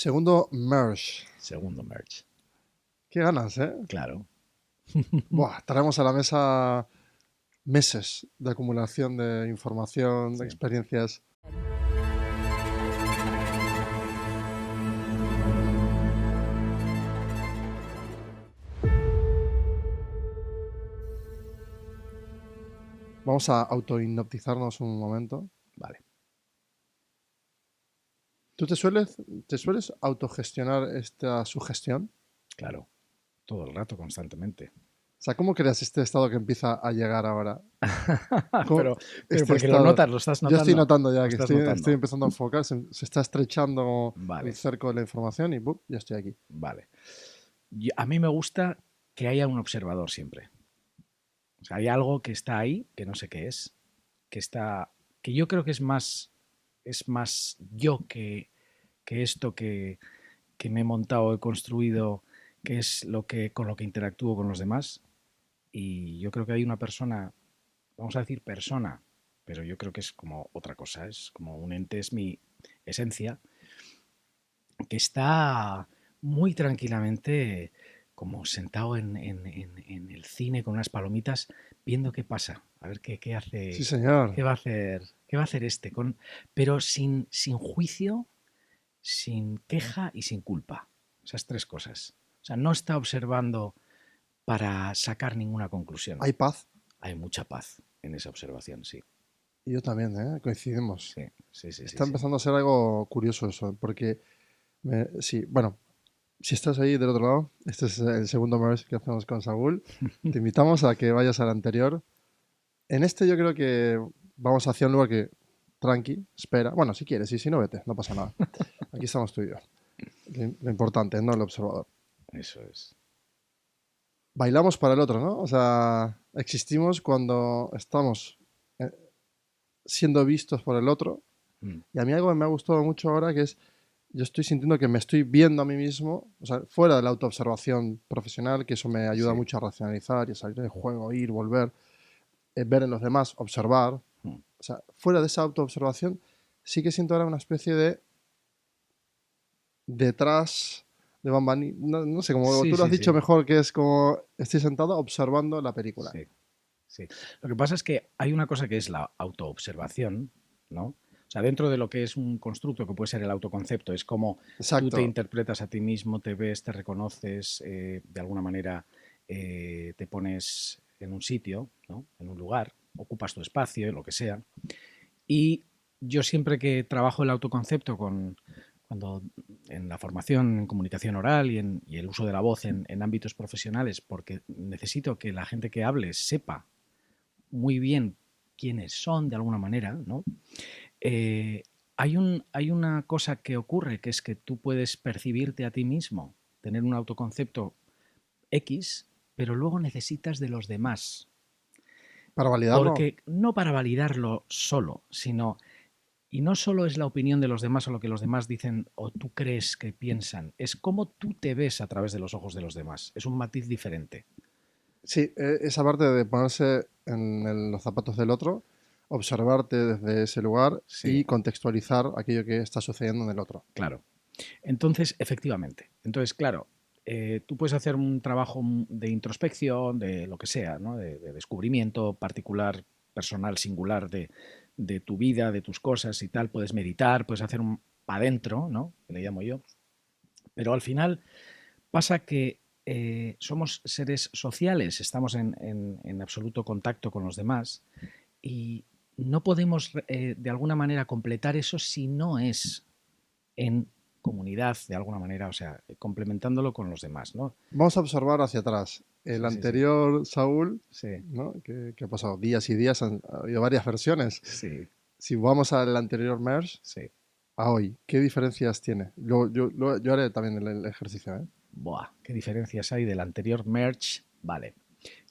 Segundo merge. Segundo merge. Qué ganas, ¿eh? Claro. Buah, traemos a la mesa meses de acumulación de información, de Sí. experiencias. Vamos a autohipnotizarnos un momento. Vale. ¿Tú te sueles autogestionar esta sugestión? Claro. Todo el rato, constantemente. O sea, ¿cómo creas este estado que empieza a llegar ahora? ¿Cómo- Pero este porque lo estado. notas, lo estás Yo estoy notando. notando ya Lo que estás estoy notando. empezando a enfocar, se está estrechando el Vale, cerco de la información y ¡bum! Ya estoy aquí. vale. A mí me gusta que haya un observador siempre. O sea, hay algo que está ahí, que no sé qué es, que yo creo que es más yo que esto que me he montado, he construido, que es con lo que interactúo con los demás. Y yo creo que hay una persona, vamos a decir persona, pero yo creo que es como otra cosa, es como un ente, es mi esencia, que está muy tranquilamente como sentado en el cine con unas palomitas viendo qué pasa, a ver qué Sí, hace, señor. qué va a hacer este, pero sin juicio, sin queja y sin culpa. Esas tres cosas. O sea, no está observando para sacar ninguna conclusión. Hay paz. Hay mucha paz en esa observación, sí. Y yo también, ¿eh? Coincidimos. Sí, sí, sí, sí, Está sí. empezando a ser algo curioso eso, porque sí, bueno, si estás ahí del otro lado, este es el segundo merge que hacemos con Saúl. Te invitamos a que vayas al anterior. En este yo creo que vamos hacia un lugar que tranqui, espera. Bueno, si quieres, y si no, vete, no pasa nada. Aquí estamos tú y yo. Lo importante, no el observador. Eso es. Bailamos para el otro, ¿no? O sea, existimos cuando estamos eh, siendo vistos por el otro. Mm, Y a mí algo que me ha gustado mucho ahora que es, yo estoy sintiendo que me estoy viendo a mí mismo, o sea, fuera de la autoobservación profesional, que eso me ayuda sí. mucho a racionalizar y a salir del juego, ir, volver, ver en los demás, observar. Mm. O sea, fuera de esa autoobservación, sí que siento ahora una especie de detrás de Bambani. No, no sé, como Sí, tú lo has sí, dicho sí. mejor, que es como estoy sentado observando la película. Sí, sí. Lo que pasa es que hay una cosa que es la autoobservación, ¿no? O sea, dentro de lo que es un constructo que puede ser el autoconcepto, es como tú te Exacto. interpretas a ti mismo, te ves, te reconoces, de alguna manera te pones en un sitio, ¿no? En un lugar, ocupas tu espacio, lo que sea. Y yo siempre que trabajo el autoconcepto cuando en la formación en comunicación oral y el uso de la voz en ámbitos profesionales, porque necesito que la gente que hable sepa muy bien quiénes son de alguna manera, ¿no? Eh, hay una cosa que ocurre, que es que tú puedes percibirte a ti mismo, tener un autoconcepto X, pero luego necesitas de los demás. Para validarlo. Porque no para validarlo solo, sino y no solo es la opinión de los demás o lo que los demás dicen o tú crees que piensan, es cómo tú te ves a través de los ojos de los demás. Es un matiz diferente. Sí, esa parte de ponerse en los zapatos del otro, observarte desde ese lugar Sí, y contextualizar aquello que está sucediendo en el otro. claro. Entonces, efectivamente. Entonces, claro, tú puedes hacer un trabajo de introspección, de lo que sea, ¿no? De descubrimiento particular, personal, singular de tu vida, de tus cosas y tal. Puedes meditar, puedes hacer un pa' adentro, ¿no? Que le llamo yo. Pero al final pasa que somos seres sociales, estamos en absoluto contacto con los demás y no podemos de alguna manera completar eso si no es en comunidad, de alguna manera, o sea, complementándolo con los demás, ¿no? Vamos a observar hacia atrás. El Sí, sí, sí. anterior Saúl, Sí, ¿no? Que ha pasado días y días, ha habido varias versiones. sí, Si vamos al anterior Merge, sí. a hoy, ¿qué diferencias tiene? Yo haré también el ejercicio, ¿eh? Buah, qué diferencias hay del anterior merge. Vale.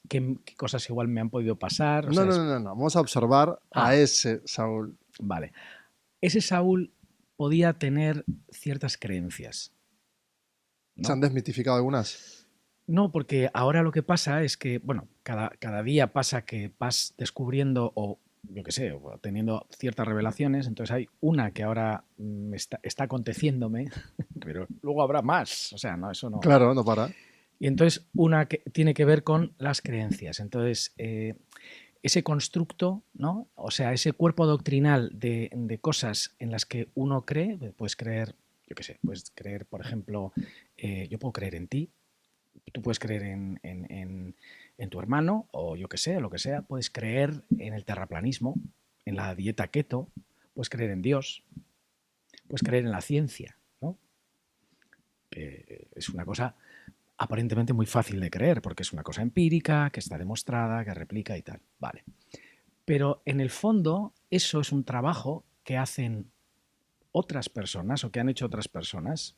¿Qué cosas igual me han podido pasar? O No, sea, no, no, no, no. Vamos a observar a ah, ese Saúl. vale. Ese Saúl podía tener ciertas creencias, ¿Se han ¿no? desmitificado algunas? No, porque ahora lo que pasa es que, bueno, cada día pasa que vas descubriendo o, yo qué sé, o teniendo ciertas revelaciones, entonces hay una que ahora está aconteciéndome pero luego habrá más. O sea, no, eso no. Claro, no para. Y entonces una que tiene que ver con las creencias. Entonces, ese constructo, ¿no? O sea, ese cuerpo doctrinal de cosas en las que uno cree, puedes creer, yo qué sé, puedes creer, por ejemplo, yo puedo creer en ti, tú puedes creer en tu hermano, o yo qué sé, lo que sea, puedes creer en el terraplanismo, en la dieta keto, puedes creer en Dios, puedes creer en la ciencia, ¿no? Que es una cosa aparentemente muy fácil de creer, porque es una cosa empírica, que está demostrada, que replica y tal. Vale. Pero en el fondo, eso es un trabajo que hacen otras personas o que han hecho otras personas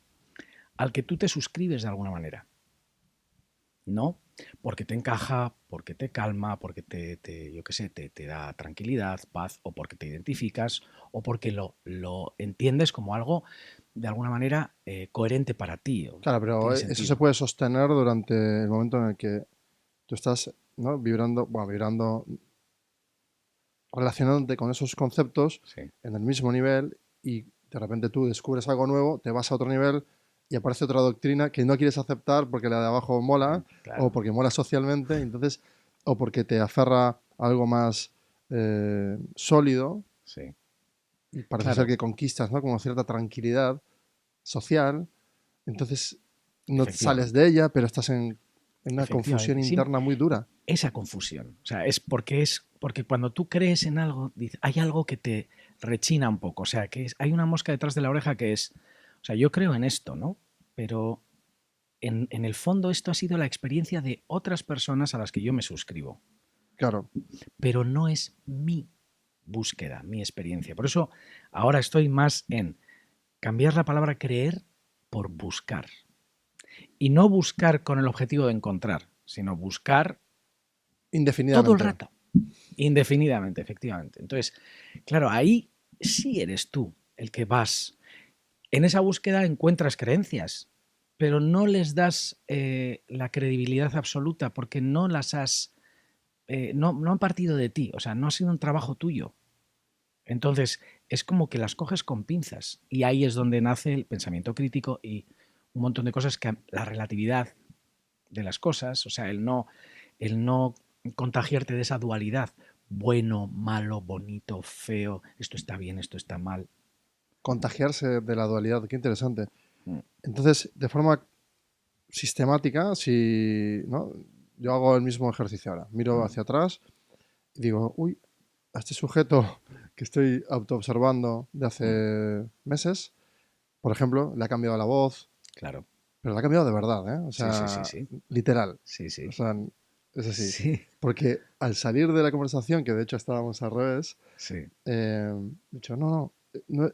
al que tú te suscribes de alguna manera. ¿No? Porque te encaja, porque te calma, porque yo qué sé, te da tranquilidad, paz, o porque te identificas, o porque lo entiendes como algo de alguna manera coherente para ti, o Claro, pero tiene eso se sentido. puede sostener durante el momento en el que tú estás, ¿no? Vibrando, relacionándote con esos conceptos Sí, en el mismo nivel y de repente tú descubres algo nuevo, te vas a otro nivel y aparece otra doctrina que no quieres aceptar porque la de abajo mola o claro, porque mola socialmente, entonces, o porque te aferra a algo más sólido sí. y parece ser Claro, que conquistas, ¿no? Como cierta tranquilidad social, entonces no sales efectivamente, de ella, pero estás en una confusión efectivamente. interna muy dura. Esa confusión. O sea, es porque cuando tú crees en algo, hay algo que te rechina un poco. O sea, hay una mosca detrás de la oreja que es, o sea, yo creo en esto, ¿no? Pero en el fondo esto ha sido la experiencia de otras personas a las que yo me suscribo. Claro, Pero no es mi búsqueda, mi experiencia. Por eso ahora estoy más en cambiar la palabra creer por buscar. Y no buscar con el objetivo de encontrar, sino buscar todo el indefinidamente. rato, indefinidamente, efectivamente. Entonces, claro, ahí sí eres tú el que vas. En esa búsqueda encuentras creencias, pero no les das la credibilidad absoluta porque no las has, no han partido de ti, o sea, no ha sido un trabajo tuyo. Entonces, es como que las coges con pinzas y ahí es donde nace el pensamiento crítico y un montón de cosas que la relatividad de las cosas, o sea, el no contagiarte de esa dualidad, bueno, malo, bonito, feo, esto está bien, esto está mal. Contagiarse de la dualidad, qué interesante. Mm. Entonces, de forma sistemática, si ¿no? Yo hago el mismo ejercicio ahora, miro Mm. hacia atrás y digo, uy, a este sujeto que estoy autoobservando de Mm. hace meses, por ejemplo, le ha cambiado la voz, Claro. pero le ha cambiado de verdad, ¿eh? O Sí, sí, sí, sea, sí. literal. Sí, O sí. sea, es así. Sí, Porque al salir de la conversación, que de hecho estábamos al revés, sí, he dicho, no,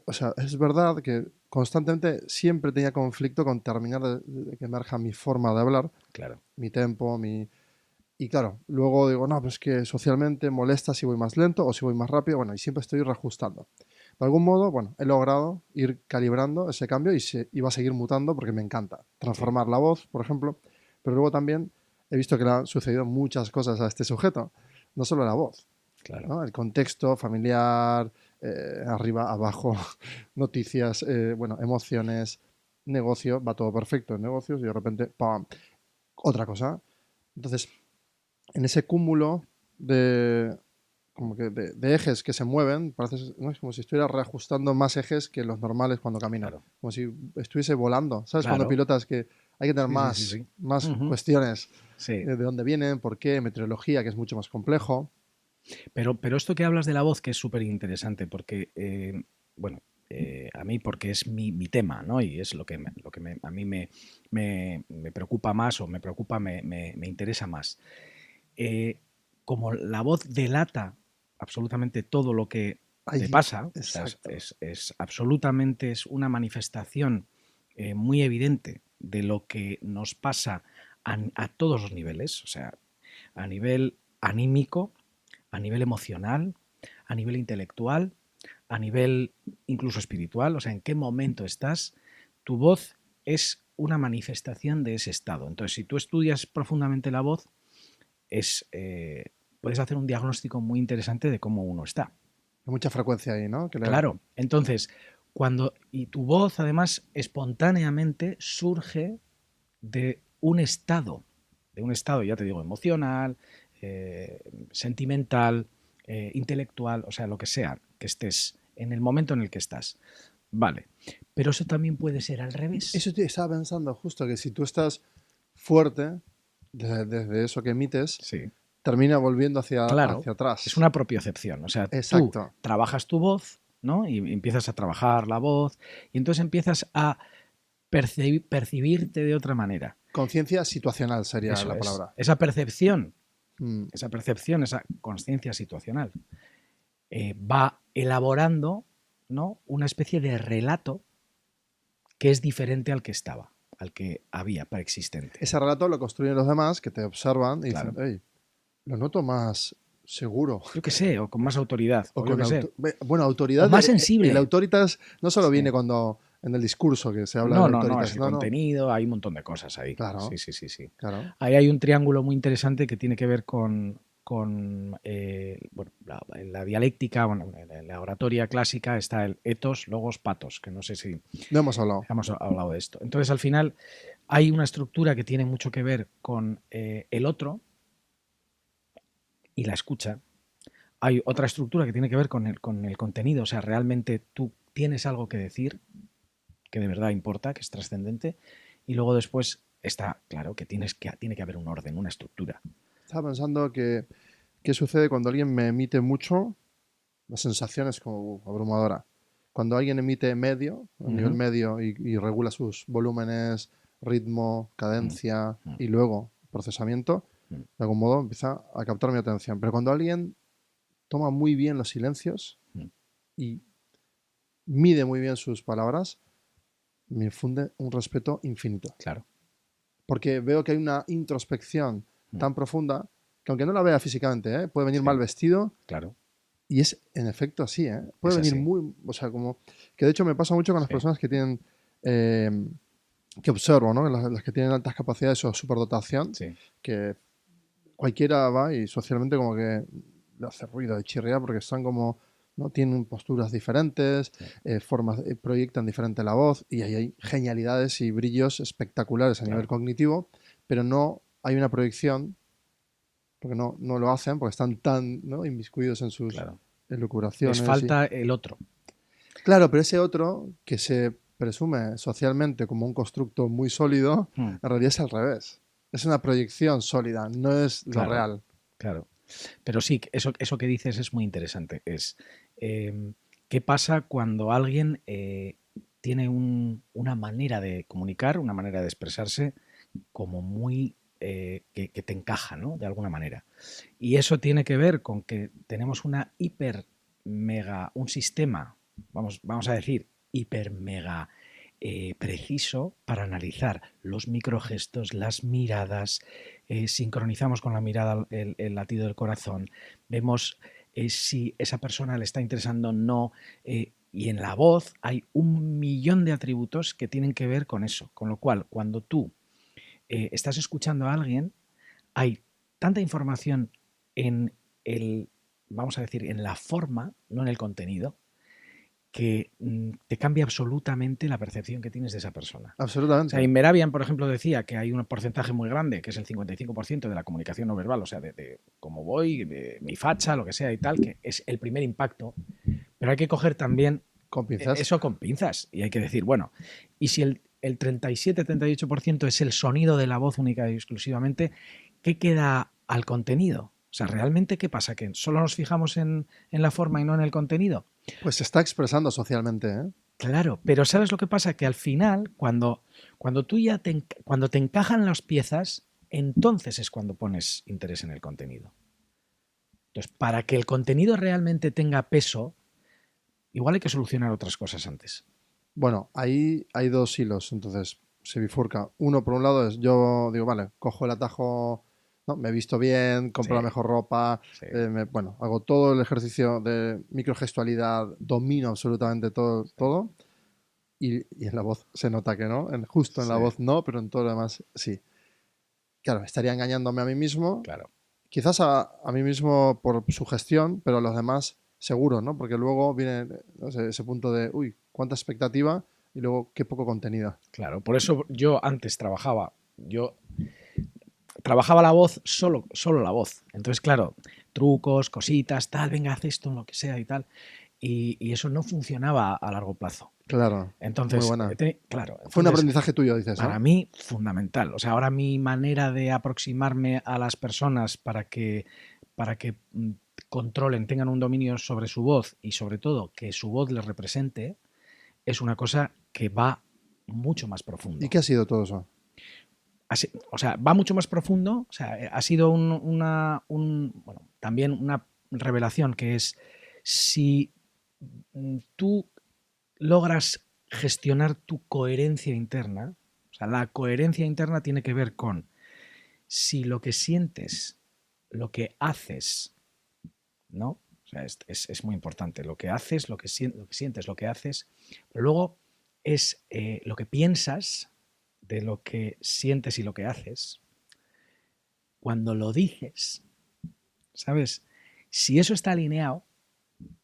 o sea, es verdad que constantemente siempre tenía conflicto con terminar de que emerja mi forma de hablar, claro. mi tempo, mi... Y claro, luego digo, no, pues que socialmente molesta si voy más lento o si voy más rápido, bueno, y siempre estoy reajustando. De algún modo, bueno, he logrado ir calibrando ese cambio y va a seguir mutando porque me encanta. Sí, Transformar la voz, por ejemplo, pero luego también he visto que le han sucedido muchas cosas a este sujeto, no solo la voz, claro. ¿no? El contexto familiar, arriba, abajo, noticias, bueno, emociones, negocio, va todo perfecto en negocios y de repente, ¡pam!, otra cosa. Entonces, en ese cúmulo de, como que de ejes que se mueven, parece, ¿no? Es como si estuviera reajustando más ejes que los normales cuando camino, Claro. como si estuviese volando. ¿Sabes? Cuando Claro. pilotas que hay que tener Sí, sí, sí, más, sí. más Ujú. cuestiones Sí. de dónde vienen, por qué, meteorología, que es mucho más complejo. Pero esto que hablas de la voz, que es súper interesante, porque, bueno, a mí porque es mi tema, ¿no? Y es lo que a mí me preocupa más o me preocupa, me interesa más. Eh, Como la voz delata absolutamente todo lo que te Ahí, pasa, o sea, exacto. absolutamente es una manifestación muy evidente de lo que nos pasa a todos los niveles, o sea, a nivel anímico, a nivel emocional, a nivel intelectual, a nivel incluso espiritual, o sea, en qué momento estás, tu voz es una manifestación de ese estado. Entonces, si tú estudias profundamente la voz, puedes hacer un diagnóstico muy interesante de cómo uno está. Hay mucha frecuencia ahí, ¿no? Que leer. Claro, entonces, y tu voz, además, espontáneamente surge de un estado, ya te digo, emocional, sentimental, intelectual, o sea, lo que sea, que estés en el momento en el que estás. Vale, pero eso también puede ser al revés. Eso te estaba pensando justo, que si tú estás fuerte, desde eso que emites, Sí, termina volviendo claro, hacia es atrás. una propiocepción. O sea, tú Exacto. trabajas tu voz, ¿no? Y empiezas a trabajar la voz y entonces empiezas a percibirte de otra manera. Conciencia situacional sería Eso la es. palabra. Mm. Esa conciencia situacional, va elaborando, ¿no? Una especie de relato que es diferente al que estaba, al que había preexistente. Ese relato lo construyen los demás que te observan y dicen, Claro. hey, lo noto más seguro. Yo qué sé, o con más autoridad, O o yo con qué sé. bueno, O autoridad. más El sensible. autoritas no solo Sí. viene cuando en el discurso que se habla No, del no, no, es autoritas. el No, no. contenido, hay un montón de cosas ahí. Sí, Claro, sí, sí, sí. claro. Ahí hay un triángulo muy interesante que tiene que ver con bueno, la dialéctica, bueno, en la oratoria clásica está el ethos, logos, patos, que no sé si No hemos hablado. hemos hablado de esto. Entonces, al final, hay una estructura que tiene mucho que ver con el otro y la escucha. Hay otra estructura que tiene que ver con el contenido, o sea, realmente tú tienes algo que decir que de verdad importa, que es trascendente, y luego después está claro que tiene que haber un orden, una estructura. Estaba pensando que qué sucede cuando alguien me emite mucho. La sensación es como abrumadora. Cuando alguien emite medio, a nivel Ujú, medio, y regula sus volúmenes, ritmo, ujú, cadencia ujú, y luego procesamiento, ujú, de algún modo empieza a captar mi atención. Pero cuando alguien toma muy bien los silencios ujú. y mide muy bien sus palabras, me infunde un respeto infinito. Claro. Porque veo que hay una introspección Ujú. tan profunda que aunque no la vea físicamente, ¿eh? Puede venir Sí, mal vestido. claro. Y es en efecto así, ¿eh? Puede Es venir así. muy, o sea, como, que de hecho me pasa mucho con las Sí, personas que tienen, eh, que observo, ¿no? Las que tienen altas capacidades o superdotación, sí, que cualquiera va y socialmente como que le hace ruido de chirriar porque están como, ¿no? Tienen posturas diferentes, sí, formas, proyectan diferente la voz y ahí hay genialidades y brillos espectaculares a nivel claro, cognitivo, pero no hay una proyección porque no lo hacen, porque están tan, ¿no? Inmiscuidos en sus claro. Les elucubraciones y... falta el otro. Claro, pero ese otro que se presume socialmente como un constructo muy sólido, Mm, en realidad es al revés. Es una proyección sólida, no es lo claro, real. claro. Pero sí, eso que dices es muy interesante. ¿Qué pasa cuando alguien tiene una manera de comunicar, una manera de expresarse como muy que te encaja, ¿no? De alguna manera. Y eso tiene que ver con que tenemos una hiper mega, un sistema, vamos a decir, hiper mega preciso para analizar los microgestos, las miradas, sincronizamos con la mirada el latido del corazón, vemos si esa persona le está interesando o no, y en la voz hay un millón de atributos que tienen que ver con eso, con lo cual cuando tú estás escuchando a alguien, hay tanta información en el, vamos a decir, en la forma, no en el contenido, que te cambia absolutamente la percepción que tienes de esa persona. O sea, Absolutamente. Inmerabian, por ejemplo, decía que hay un porcentaje muy grande, que es el 55% de la comunicación no verbal, o sea, de cómo voy, de mi facha, lo que sea y tal, que es el primer impacto, pero hay que coger también Con pinzas. eso con pinzas y hay que decir, bueno, y si el 37-38% es el sonido de la voz única y exclusivamente, ¿qué queda al contenido? O sea, ¿realmente qué pasa? ¿Que solo nos fijamos en la forma y no en el contenido? Pues se está expresando socialmente, ¿eh? Claro, pero ¿sabes lo que pasa? Que al final, cuando tú ya cuando te encajan las piezas, entonces es cuando pones interés en el contenido. Entonces, para que el contenido realmente tenga peso, igual hay que solucionar otras cosas antes. Bueno, ahí hay dos hilos, entonces se bifurca. Uno, por un lado, es yo digo, vale, cojo el atajo, ¿no? Me he visto bien, Sí, compro la mejor ropa, sí, bueno, hago todo el ejercicio de microgestualidad, domino absolutamente todo, sí, todo. Y en la voz se nota que no, justo en la sí, voz no, pero en todo lo demás sí. Claro, estaría engañándome a mí mismo, claro. quizás a mí mismo por su gestión, pero a los demás seguro, ¿no? Porque luego viene, no sé, ese punto de, uy, cuánta expectativa y luego qué poco contenido. Claro, por eso yo antes yo trabajaba la voz, solo la voz. Entonces, claro, trucos, cositas, tal, venga, haz esto, lo que sea y tal. Y eso no funcionaba a largo plazo. Claro, muy Entonces, buena. claro. Fue un Entonces, aprendizaje tuyo, dices, para ¿no? mí, fundamental. O sea, ahora mi manera de aproximarme a las personas para que controlen, tengan un dominio sobre su voz y sobre todo que su voz les represente, es una cosa que va mucho más ¿Y profundo. qué ha sido todo eso? O sea, va mucho más profundo. O sea, ha sido bueno, también una revelación que es si tú logras gestionar tu coherencia interna, o sea, la coherencia interna tiene que ver con si lo que sientes, lo que haces, ¿no? O sea, es muy importante. Lo que haces, lo que sientes, lo que haces. Pero luego es lo que piensas de lo que sientes y lo que haces. Cuando lo dices, ¿sabes? Si eso está alineado,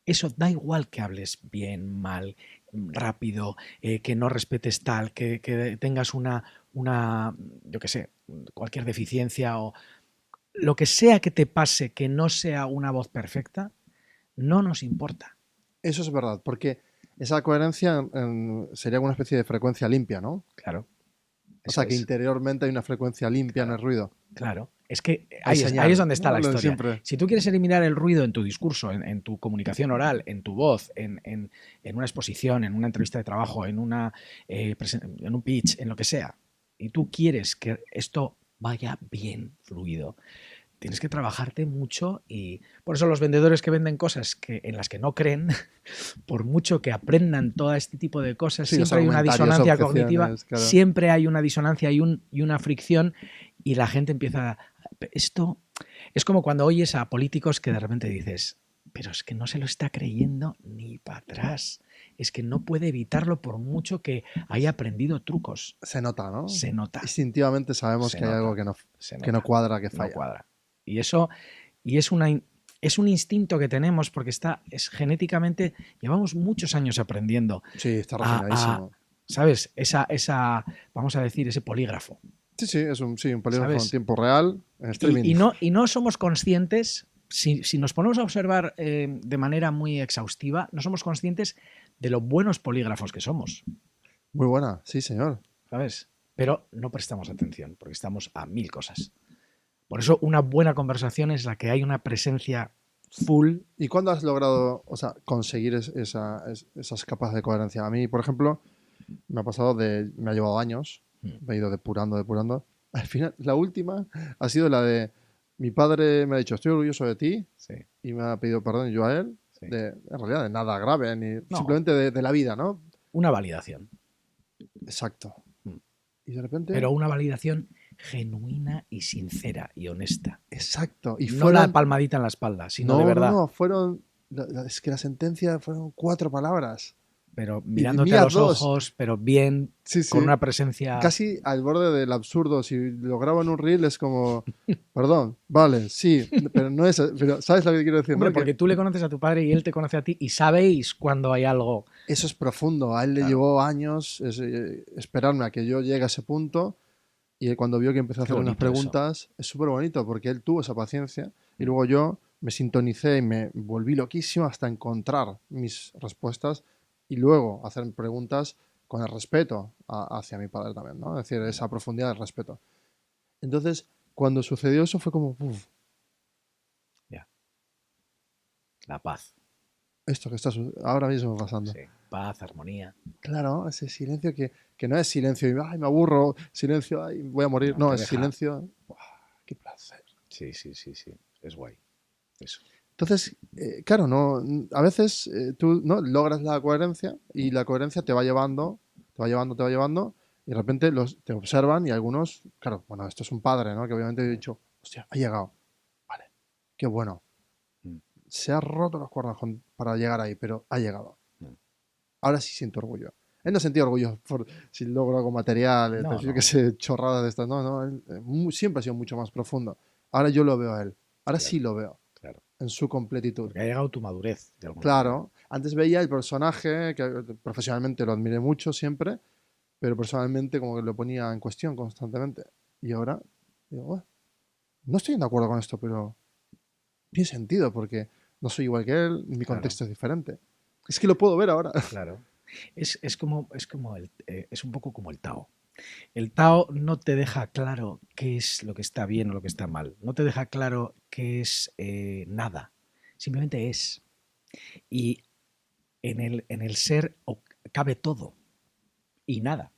eso da igual que hables bien, mal, rápido, que no respetes tal, que tengas yo qué sé, cualquier deficiencia o lo que sea que te pase que no sea una voz perfecta, no nos importa. Eso es verdad, porque esa coherencia sería una especie de frecuencia limpia, ¿no? Claro, O eso sea, que es. interiormente hay una frecuencia limpia en el Claro, ruido. claro. Es que Hay ahí es señal, donde está ¿no? la Lo de historia. siempre. Si tú quieres eliminar el ruido en tu discurso, en tu comunicación oral, en tu voz, en una exposición, en una entrevista de trabajo, en un pitch, en lo que sea, y tú quieres que esto vaya bien fluido, tienes que trabajarte mucho y por eso los vendedores que venden cosas en las que no creen, por mucho que aprendan todo este tipo de cosas, Sí, los siempre hay una argumentarios, disonancia cognitiva, objeciones, claro. siempre hay una disonancia y una fricción y la gente empieza... Esto es como cuando oyes a políticos que de repente dices, pero es que no se lo está creyendo ni para atrás. Es que no puede evitarlo por mucho que haya aprendido trucos. Se nota, ¿no? Se nota. Instintivamente sabemos Se que hay nota. algo Se que no nota. cuadra, que No falla. cuadra. Y eso es un instinto que tenemos porque es genéticamente, llevamos muchos años aprendiendo Sí, está refinadísimo. ¿sabes? Vamos a decir, ese polígrafo. Sí, sí, es un polígrafo en ¿Sabes? tiempo real, en streaming. Y no somos conscientes, si nos ponemos a observar de manera muy exhaustiva, no somos conscientes de lo buenos polígrafos que somos. Muy buena, sí, señor. ¿Sabes? Pero no prestamos atención porque estamos a 1000 cosas. Por eso una buena conversación es la que hay una presencia full. ¿Y cuándo has logrado, o sea, conseguir esas capas de coherencia? A mí, por ejemplo, me ha llevado años, me he ido depurando. Al final, la última ha sido la de mi padre me ha dicho, estoy orgulloso de ti, Sí, y me ha pedido perdón yo a él, sí. en realidad de nada grave, ni No. simplemente de la vida, ¿no? Una validación. Exacto. Mm. Y de repente... Pero una validación genuina y sincera y honesta. Exacto. Y no la palmadita en la espalda, sino de verdad. No, fueron... Es que la sentencia fueron 4 palabras. Pero Y mirándote mía a los 2. ojos, pero bien, Sí, con sí. una presencia... Casi al borde del absurdo. Si lo grabo en un reel es como... Perdón, vale, sí, pero no es... Pero ¿sabes lo que quiero decir? Hombre, ¿no? porque tú le conoces a tu padre y él te conoce a ti y sabéis cuando hay algo... Eso es profundo. A él le Claro. llevó años esperarme a que yo llegue a ese punto. Y él, cuando vio que empecé a hacer unas preguntas, es súper bonito porque él tuvo esa paciencia. Y luego yo me sintonicé y me volví loquísimo hasta encontrar mis respuestas y luego hacer preguntas con el respeto hacia mi padre también, ¿no? Es decir, esa profundidad del respeto. Entonces, cuando sucedió eso fue como, uff, Ya. La paz. esto que está ahora mismo pasando. Sí. Paz, armonía. Claro, ese silencio que no es silencio y ay, me aburro, silencio, ay, voy a morir. No, es silencio. ¡Wow! ¡Qué placer! Sí. Es guay. Eso. Entonces, claro, no, a veces tú no logras la coherencia y la coherencia te va llevando, y de repente te observan y algunos, claro, bueno, esto es un padre, ¿no? Que obviamente he dicho, hostia, ha llegado. Vale, qué bueno. Se ha roto los cuernos para llegar ahí, pero ha llegado. Ahora sí siento orgullo. Él no sentía orgullo por si logro algo material, yo que sé, chorradas de estas. No, él siempre ha sido mucho más profundo. Ahora yo lo veo a él. Ahora sí lo veo. Claro. En su completitud. Porque ha llegado tu madurez. De alguna Claro. manera. Antes veía el personaje, que profesionalmente lo admiré mucho siempre, pero personalmente como que lo ponía en cuestión constantemente. Y ahora digo, "Buah, no estoy de acuerdo con esto, pero tiene sentido porque no soy igual que él, mi Claro, contexto es diferente. Es que lo puedo ver ahora. claro. Es un poco como el Tao. El Tao no te deja claro qué es lo que está bien o lo que está mal. No te deja claro qué es nada. Simplemente es. Y en el ser cabe todo y nada.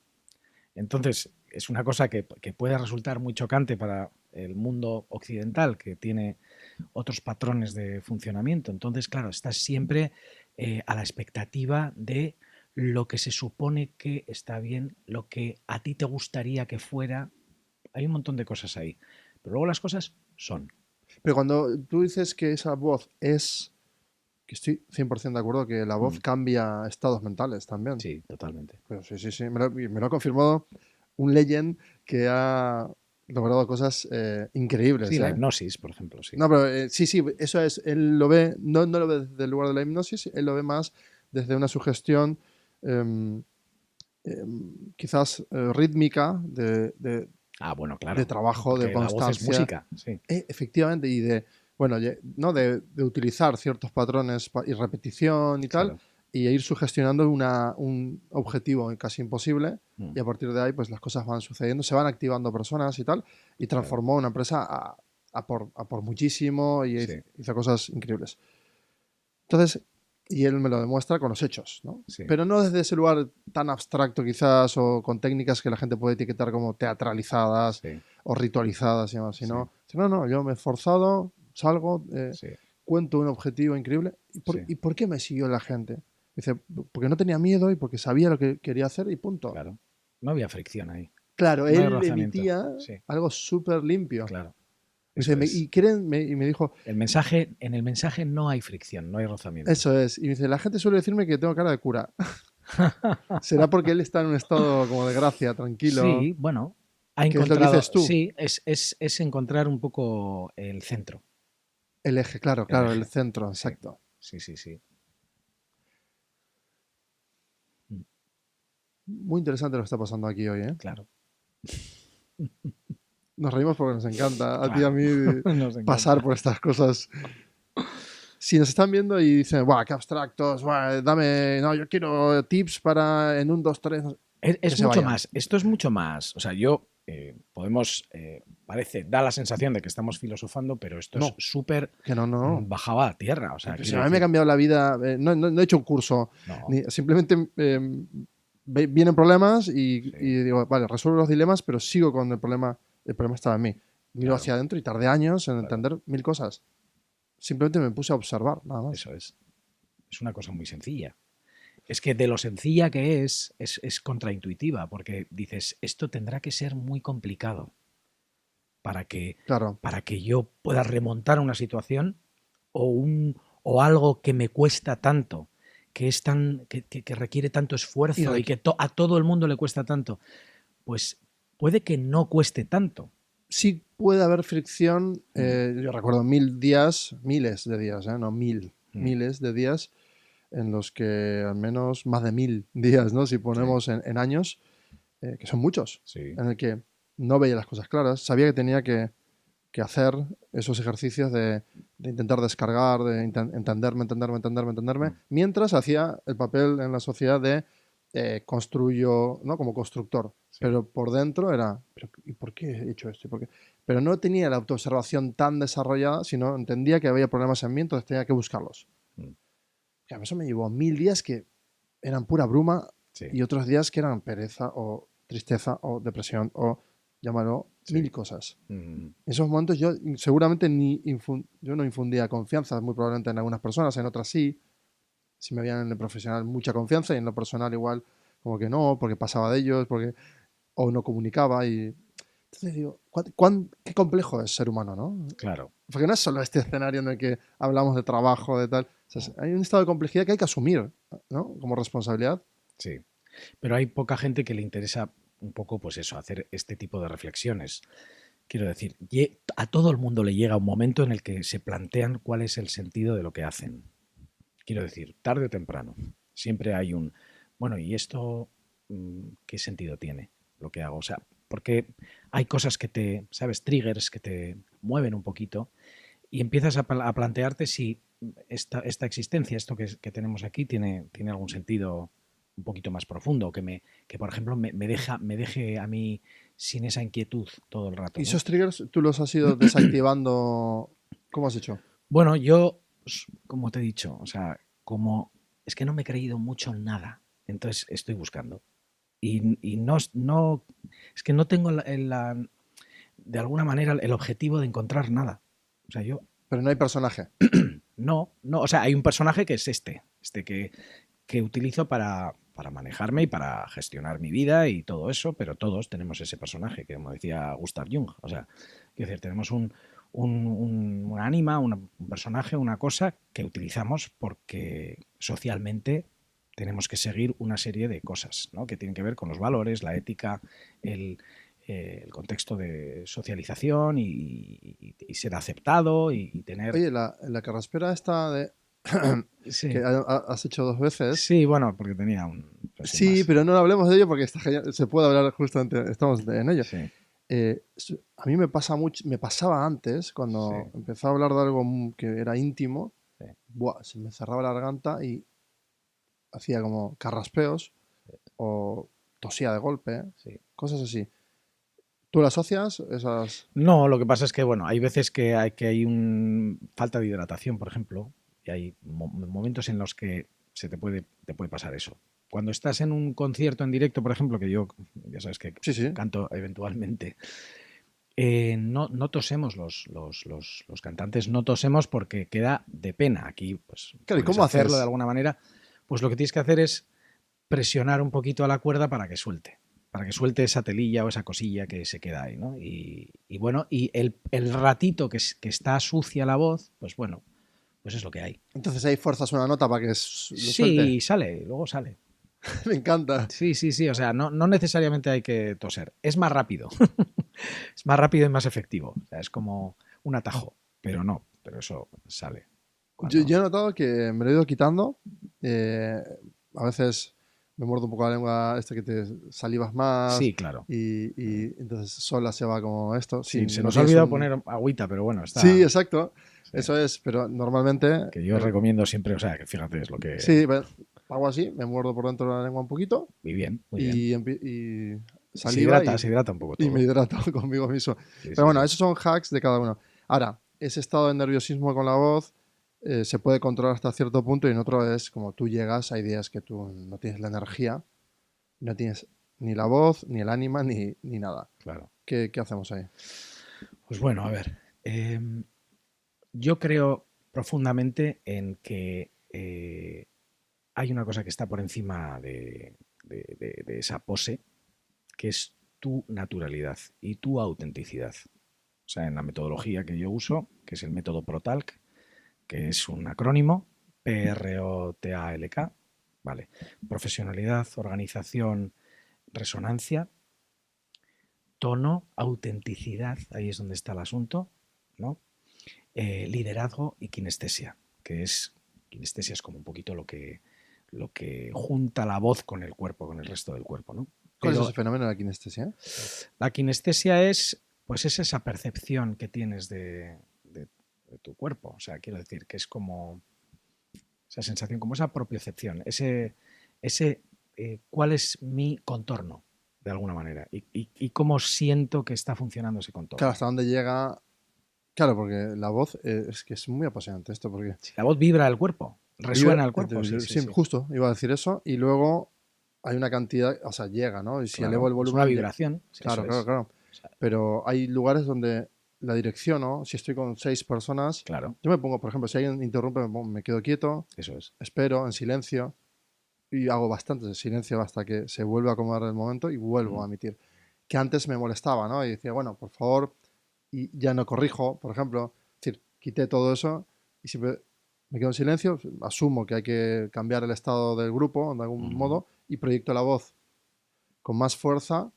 Entonces, es una cosa que puede resultar muy chocante para el mundo occidental, que tiene otros patrones de funcionamiento. Entonces, claro, estás siempre a la expectativa de lo que se supone que está bien, lo que a ti te gustaría que fuera. Hay un montón de cosas ahí. Pero luego las cosas son. Pero cuando tú dices que esa voz es, que estoy 100% de acuerdo, que la voz Mm, cambia estados mentales también. sí, totalmente. Pero sí, sí, sí, me lo ha confirmado un legend que ha logrado cosas Sí, increíbles, la ¿eh? hipnosis, por ejemplo, sí. No, pero sí, sí, eso es, él lo ve, no lo ve desde el lugar de la hipnosis, él lo ve más desde una sugestión em, quizás rítmica Ah, bueno, de claro. trabajo, de Porque la voz es constancia, música, sí. efectivamente, y de, bueno, ¿no? De utilizar ciertos patrones y repetición y tal, Claro. y ir sugestionando un objetivo casi imposible, Mm, y a partir de ahí, pues las cosas van sucediendo, se van activando personas y tal, y claro. transformó una empresa a por muchísimo y Sí, hizo cosas increíbles. Entonces, y él me lo demuestra con los hechos, ¿no? sí, Pero no desde ese lugar tan abstracto quizás o con técnicas que la gente puede etiquetar como teatralizadas sí, o ritualizadas y demás, sí, sino, no, yo me he esforzado, salgo, sí, cuento un objetivo increíble. sí. ¿Y por qué me siguió la gente? Dice, porque no tenía miedo y porque sabía lo que quería hacer y punto. Claro. No había fricción ahí. Claro, No hay él rozamiento. emitía Sí, algo súper limpio. claro. Dice, Eso es. y me dijo, En el mensaje no hay fricción, no hay rozamiento. eso es. Y me dice, la gente suele decirme que tengo cara de cura. ¿Será porque él está en un estado como de gracia, tranquilo? Sí, bueno, ha ¿Qué es lo que encontrado, dices tú? sí, es encontrar un poco el centro, El eje, claro, el claro, el eje. centro, Sí, exacto. sí, sí, sí. Mm, Muy interesante lo que está pasando aquí hoy, ¿eh? claro, Nos reímos porque nos encanta, a ti y a claro. mí, Nos pasar encanta. por estas cosas. Si nos están viendo y dicen, ¡buah, qué abstractos! ¡Buah, dame, no, yo quiero tips para en un 2 tres! Que Es se mucho vayan. más, esto es mucho más. O sea, yo podemos, parece, da la sensación de que estamos filosofando, pero esto es No, súper que no, no, no. bajado a tierra. O sea, Pues si quiero a mí me ha decir, cambiado la vida, no he hecho un curso, no, ni, simplemente vienen problemas sí, y digo, vale, resuelvo los dilemas, pero sigo con el problema estaba en mí. Miro claro, hacia adentro y tardé años en claro, entender mil cosas. Simplemente me puse a observar, nada más. eso es. Es una cosa muy sencilla. Es que de lo sencilla que es contraintuitiva, porque dices, esto tendrá que ser muy complicado para que, Claro, para que yo pueda remontar una situación o algo que me cuesta tanto, que, es tan, que requiere tanto y esfuerzo y que a todo el mundo le cuesta tanto, pues puede que no cueste tanto. sí puede haber fricción. Mm, Yo recuerdo miles de días, no mil, mm, miles de días en los que al menos más de 1000 días, ¿no? Si sí, ponemos en años, que son muchos, sí, en el que no veía las cosas claras, sabía que tenía que hacer esos ejercicios de intentar descargar, de entenderme, mm, mientras hacía el papel en la sociedad de construyo, ¿no? Como constructor. sí, Pero por dentro era, ¿y por qué he hecho esto? ¿Y por qué? Pero no tenía la autoobservación tan desarrollada, sino entendía que había problemas en mí, entonces tenía que buscarlos. mm, Claro, eso me llevó 1000 días que eran pura bruma sí, y otros días que eran pereza o tristeza o depresión o llámalo sí. mil cosas. Mm, En esos momentos yo seguramente yo no infundía confianza, muy probablemente en algunas personas, en otras sí. Si me veían en lo profesional mucha confianza y en lo personal igual como que no, porque pasaba de ellos, porque o no comunicaba y entonces digo, qué complejo es ser humano, ¿no? claro. Porque no es solo este escenario en el que hablamos de trabajo, de tal. O sea, Mm, hay un estado de complejidad que hay que asumir, ¿no? Como responsabilidad. sí. Pero hay poca gente que le interesa un poco, pues eso, hacer este tipo de reflexiones. Quiero decir, a todo el mundo le llega un momento en el que se plantean cuál es el sentido de lo que hacen. quiero decir, tarde o temprano, siempre hay un, bueno, ¿y esto qué sentido tiene lo que hago? O sea, porque hay cosas que te, ¿sabes? Triggers que te mueven un poquito y empiezas a plantearte si esta existencia, esto que tenemos aquí, tiene algún sentido un poquito más profundo, que por ejemplo, me deje a mí sin esa inquietud todo el rato, ¿Y ¿no? esos triggers tú los has ido desactivando? ¿Cómo has hecho? Bueno, yo, como te he dicho, o sea, como es que no me he creído mucho en nada, entonces estoy buscando. Y no, es que no tengo de alguna manera el objetivo de encontrar nada. O sea, yo Pero no hay personaje. no, o sea, hay un personaje que es este que utilizo para manejarme y para gestionar mi vida y todo eso, pero todos tenemos ese personaje, que como decía Gustav Jung, o sea, quiero decir, tenemos un ánima, un personaje, una cosa que utilizamos porque socialmente tenemos que seguir una serie de cosas, ¿no? Que tienen que ver con los valores, la ética, el, el contexto de socialización y ser aceptado y tener... Oye, la carraspera esta de que Sí, has hecho 2 veces. sí, bueno, porque tenía un... Pues sin Sí, más. pero no hablemos de ello porque está genial, se puede hablar justamente, estamos en ello. Sí, A mí me pasa mucho, me pasaba antes, sí, cuando empezaba a hablar de algo que era íntimo, sí, buah, se me cerraba la garganta y hacía como carraspeos o tosía de golpe, sí. cosas así. ¿Tú las asocias? Esas. No, lo que pasa es que, bueno, hay veces que hay un falta de hidratación, por ejemplo, y hay momentos en los que te puede pasar eso. Cuando estás en un concierto en directo, por ejemplo, que yo, ya sabes que Sí, sí. canto eventualmente, no tosemos los cantantes, no tosemos porque queda de pena. Aquí, pues, Claro, ¿y puedes cómo hacerlo de haces? alguna manera. Pues lo que tienes que hacer es presionar un poquito a la cuerda para que suelte esa telilla o esa cosilla que se queda ahí, ¿no? Y bueno, y el ratito que está sucia la voz, pues bueno, pues es lo que hay. Entonces ahí fuerzas una nota para que lo suelte. Sí, sale, luego sale. Me encanta. Sí, sí, sí, o sea, no necesariamente hay que toser, es más rápido, es más rápido y más efectivo, o sea, es como un atajo, pero no, pero eso sale Yo cuando... he notado que me lo he ido quitando. eh, a veces me muerdo un poco la lengua, que te salivas más Sí, claro. y entonces sola se va como esto. Si Sí, se no nos ha tienes olvidado un... poner agüita, pero bueno, Sí, está... exacto. Sí. Eso es, pero normalmente Que yo recomiendo siempre, o sea, que fíjate, es lo sí, que... hago así, me muerdo por dentro de la lengua un poquito Muy bien, muy bien. y Se saliva hidrata, se hidrata un poco y me todo. hidrato conmigo mismo. Sí, Pero sí, bueno, sí. esos son hacks de cada uno. Ahora, ese estado de nerviosismo con la voz se puede controlar hasta cierto punto y en otro es como tú llegas, hay días que tú no tienes la energía, no tienes ni la voz, ni el ánima, ni nada. Claro. ¿Qué hacemos ahí? Pues bueno, a ver. Yo creo profundamente en que hay una cosa que está por encima de esa pose, que es tu naturalidad y tu autenticidad. O sea, en la metodología que yo uso, que es el método ProTalk, que es un acrónimo, PROTALK, vale. Profesionalidad, organización, resonancia, tono, autenticidad, ahí es donde está el asunto, ¿no? Liderazgo y kinestesia, que es, kinestesia es como un poquito lo que junta la voz con el cuerpo, con el resto del cuerpo, ¿no? ¿Cuál es Pero ese fenómeno de la kinestesia? la kinestesia pues es esa percepción que tienes de tu cuerpo, o sea, quiero decir que es como esa sensación, como esa propiocepción, ese cuál es mi contorno, de alguna manera, y cómo siento que está funcionando ese Claro, contorno. hasta dónde llega. Claro, porque la voz es que es muy apasionante esto, porque Si la voz vibra al cuerpo, vibra, resuena al cuerpo, sí, sí, sí, sí. justo, iba a decir eso, y luego hay una cantidad, o sea, llega, ¿no? Y si elevo Claro, el es una volumen, vibración, eso claro, claro, es. claro. O sea, Pero hay lugares donde la dirección, ¿no? Si estoy con 6 personas, claro, yo me pongo, por ejemplo, si alguien interrumpe, me quedo quieto, eso es. espero en silencio y hago bastante silencio hasta que se vuelve a acomodar el momento y vuelvo Mm, a emitir. Que antes me molestaba, ¿no? Y decía, bueno, por favor, y ya no corrijo, por ejemplo. Es decir, quité todo eso y siempre me quedo en silencio, asumo que hay que cambiar el estado del grupo de algún ujú, modo y proyecto la voz con más fuerza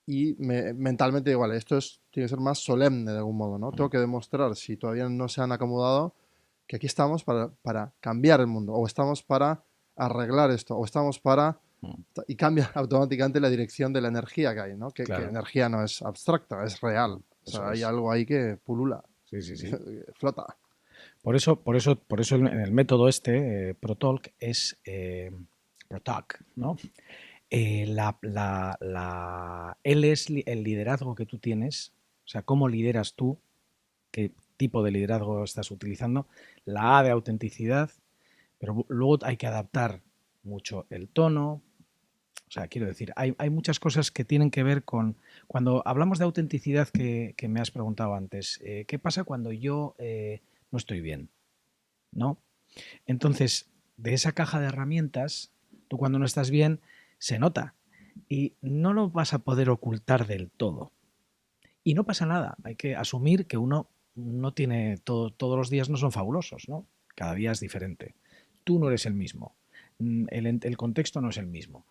y mentalmente igual, esto tiene que ser más solemne de algún modo, ¿no? mm. Tengo que demostrar, si todavía no se han acomodado, que aquí estamos para cambiar el mundo, o estamos para arreglar esto, o estamos para... Y cambia automáticamente la dirección de la energía que hay, ¿no? Que Claro, energía no es abstracta, es real. O eso sea, hay es. algo ahí que pulula, Sí, sí, sí. flota. Por eso en el método este, ProTalk, es ProTalk, ¿no? Él es el liderazgo que tú tienes, o sea, cómo lideras tú, qué tipo de liderazgo estás utilizando, la A de autenticidad, pero luego hay que adaptar mucho el tono. O sea, quiero decir, hay muchas cosas que tienen que ver con... Cuando hablamos de autenticidad que me has preguntado antes, ¿qué pasa cuando yo no estoy bien? ¿No? Entonces, de esa caja de herramientas, tú cuando no estás bien, se nota y no lo vas a poder ocultar del todo. Y no pasa nada, hay que asumir que uno no tiene, todos los días no son fabulosos, ¿no? Cada día es diferente. Tú no eres el mismo, el contexto no es el mismo,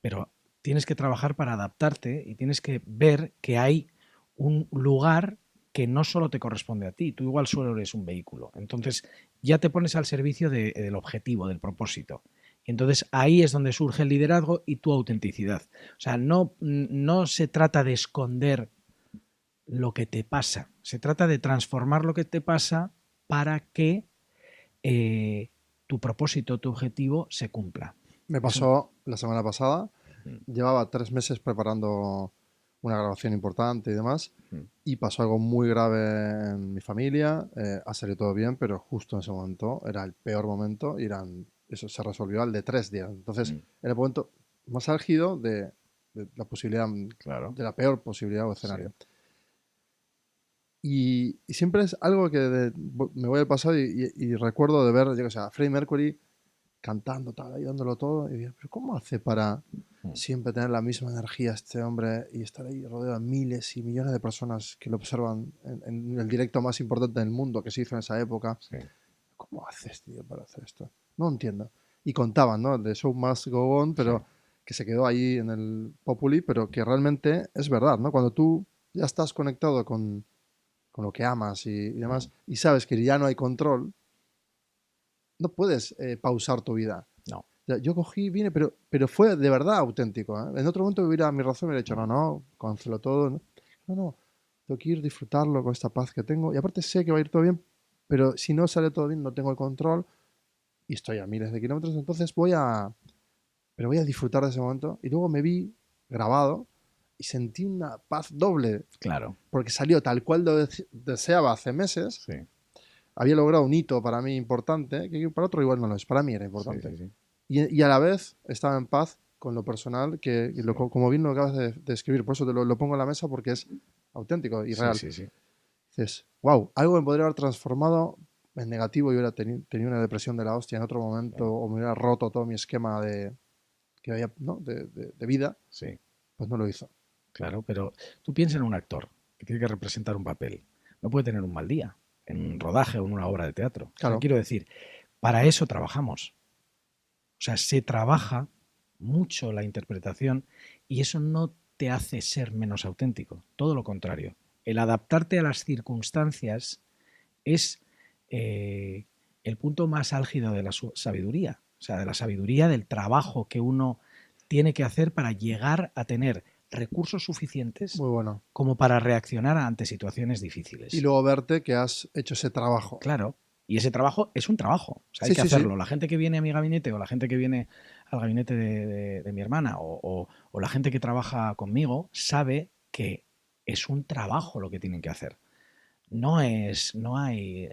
pero tienes que trabajar para adaptarte y tienes que ver que hay un lugar que no solo te corresponde a ti, tú igual solo eres un vehículo. Entonces ya te pones al servicio del objetivo, del propósito. Y entonces ahí es donde surge el liderazgo y tu autenticidad. O sea, no se trata de esconder lo que te pasa, se trata de transformar lo que te pasa para que tu propósito, tu objetivo se cumpla. Me Eso. pasó la semana pasada, llevaba 3 meses preparando una grabación importante y demás, y pasó algo muy grave en mi familia, ha salido todo bien, pero justo en ese momento era el peor momento y eso se resolvió al de 3 días. Entonces, era el momento más álgido de la posibilidad, Claro. de la peor posibilidad o Sí. escenario. Y siempre es algo que me voy al pasado y recuerdo de ver, yo que sé, a Freddie Mercury cantando, tal, ahí dándolo todo. Y digo, pero ¿cómo hace para siempre tener la misma energía este hombre y estar ahí rodeado de miles y millones de personas que lo observan en el directo más importante del mundo que se hizo en esa época? Sí. ¿Cómo haces, tío, para hacer esto? No entiendo. Y contaban, ¿no? De Show Must Go On, Sí. pero que se quedó ahí en el Populi, pero que realmente es verdad, ¿no? Cuando tú ya estás conectado con lo que amas y demás, y sabes que ya no hay control, no puedes pausar tu vida. No. O sea, yo cogí, vine, pero fue de verdad auténtico. ¿Eh? En otro momento hubiera mi razón, me hubiera dicho, no, no, cancelo todo. No, no, no, tengo que ir disfrutarlo con esta paz que tengo. Y aparte sé que va a ir todo bien, pero si no sale todo bien, no tengo el control y estoy a miles de kilómetros. Entonces pero voy a disfrutar de ese momento. Y luego me vi grabado y sentí una paz doble, Claro. porque salió tal cual lo deseaba hace meses. Sí. Había logrado un hito para mí importante, que para otro igual no lo es, para mí era Sí, importante. sí, sí. Y a la vez estaba en paz con lo personal, como bien lo acabas de escribir, por eso lo pongo en la mesa porque es auténtico y Sí, real. sí, sí. Dices, wow, algo me podría haber transformado en negativo y hubiera tenido una depresión de la hostia en otro momento, o me hubiera roto todo mi esquema que había, ¿no? de vida, Sí, pues no lo hizo. claro, pero tú piensas en un actor que tiene que representar un papel. No puede tener un mal día en un rodaje o en una obra de teatro. O sea, Claro, quiero decir, para eso trabajamos. O sea, se trabaja mucho la interpretación y eso no te hace ser menos auténtico. Todo lo contrario. El adaptarte a las circunstancias es el punto más álgido de la sabiduría. O sea, de la sabiduría del trabajo que uno tiene que hacer para llegar a tener recursos suficientes muy bueno. como para reaccionar ante situaciones Y difíciles. luego verte que has hecho ese trabajo. Claro. Y ese trabajo es un trabajo. O sea, hay Sí, que sí, sí. hacerlo. La gente que viene a mi gabinete o la gente que viene al gabinete de mi hermana o la gente que trabaja conmigo sabe que es un trabajo lo que tienen que hacer. No hay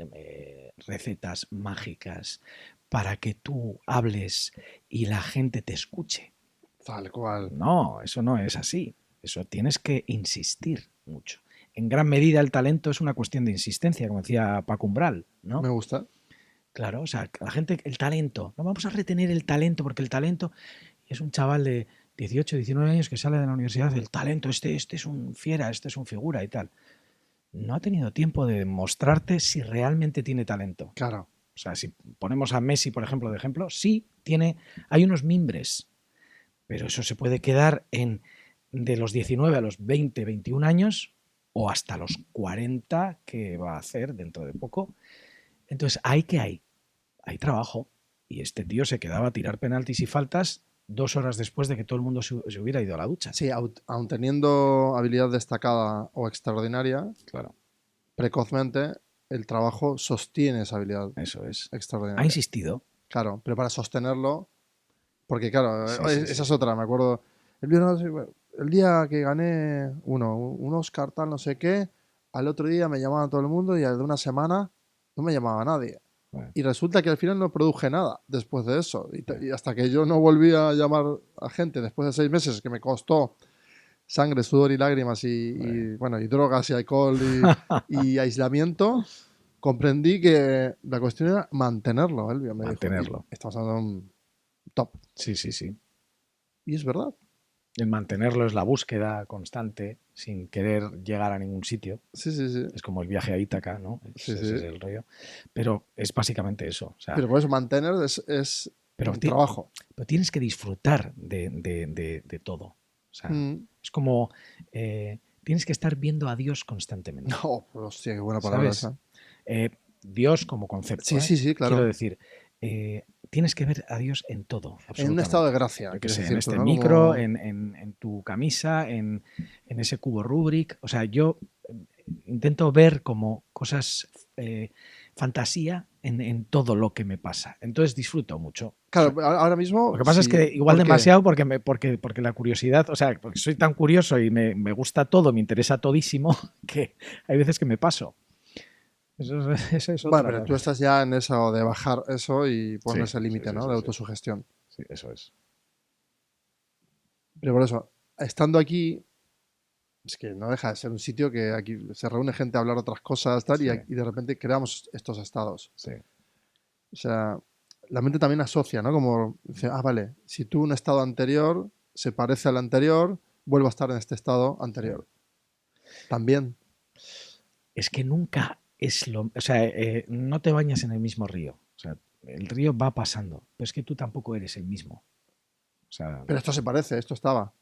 recetas mágicas para que tú hables y la gente te escuche. Tal cual. No, eso no es así. Eso tienes que insistir mucho. En gran medida el talento es una cuestión de insistencia, como decía Paco Umbral, ¿no? Me gusta. Claro, o sea, la gente, el talento, no vamos a retener el talento, porque el talento es un chaval de 18, 19 años que sale de la universidad, el talento, este es un fiera, este es un figura y tal. No ha tenido tiempo de mostrarte si realmente tiene talento. Claro. O sea, si ponemos a Messi, por ejemplo, de ejemplo, sí tiene, hay unos mimbres, pero eso se puede quedar en de los 19 a los 20, 21 años o hasta los 40 que va a hacer dentro de poco. Entonces, ¿hay qué hay? Hay trabajo. Y este tío se quedaba a tirar penaltis y faltas 2 horas después de que todo el mundo se hubiera ido a la ducha. Sí, aun teniendo habilidad destacada o extraordinaria, Claro, precozmente el trabajo sostiene esa habilidad eso es. Ha extraordinaria. insistido. Claro, pero para sostenerlo, porque claro, Sí, sí, esa sí, es sí. otra, me acuerdo. El día que gané un Oscar tal, no sé qué, al otro día me llamaban todo el mundo y al de una semana no me llamaba nadie. Bueno, Y resulta que al final no produje nada después de eso. sí. Y hasta que yo no volví a llamar a gente después de 6 meses, que me costó sangre, sudor y lágrimas Bueno. bueno, y drogas y alcohol y aislamiento, comprendí que la cuestión era mantenerlo. Elvio me dijo, y Mantenerlo. estamos hablando de un top. Sí, sí, sí. Y es verdad. El mantenerlo es la búsqueda constante sin querer llegar a ningún sitio. Sí, sí, sí. Es como el viaje a Ítaca, ¿no? Sí, Ese es sí. el rollo. Pero es básicamente eso. O sea, Pero por eso mantener es pero, un trabajo. pero tienes que disfrutar de todo. O sea, Mm. es como tienes que estar viendo a Dios constantemente. No, hostia, qué buena palabra ¿Sabes? esa. Dios como concepto, Sí, ¿eh? sí, sí, Quiero claro. decir, tienes que ver a Dios en todo, En un estado de absolutamente. gracia, Yo qué quieres sé, en decir tú, este ¿no? micro, Como... en tu camisa, en ese cubo Rubik. O sea, yo intento ver como cosas, fantasía en todo lo que me pasa. Entonces disfruto mucho. O Claro, sea, ahora mismo lo que pasa es sí. que igual ¿Por qué? demasiado porque la curiosidad, o sea, porque soy tan curioso y me gusta todo, me interesa todísimo, que hay veces que me paso. Esa es Bueno, otra pero tú también. estás ya en eso de bajar eso y Sí, ponerse el sí, límite, sí, ¿no? sí, De sí. autosugestión. Sí, eso es. Pero por eso, estando aquí, es que no deja de ser un sitio que aquí se reúne gente a hablar otras cosas, tal, Sí, y de repente creamos estos estados. sí. O sea, la mente también asocia, ¿no? Como dice, ah, vale, si tú un estado anterior se parece al anterior, vuelvo a estar en este estado Sí. anterior. También. Es que nunca es lo... O sea, no te bañas en el mismo río. O sea, el río va pasando, pero es que tú tampoco eres el mismo. O sea, Pero esto se parece, esto estaba.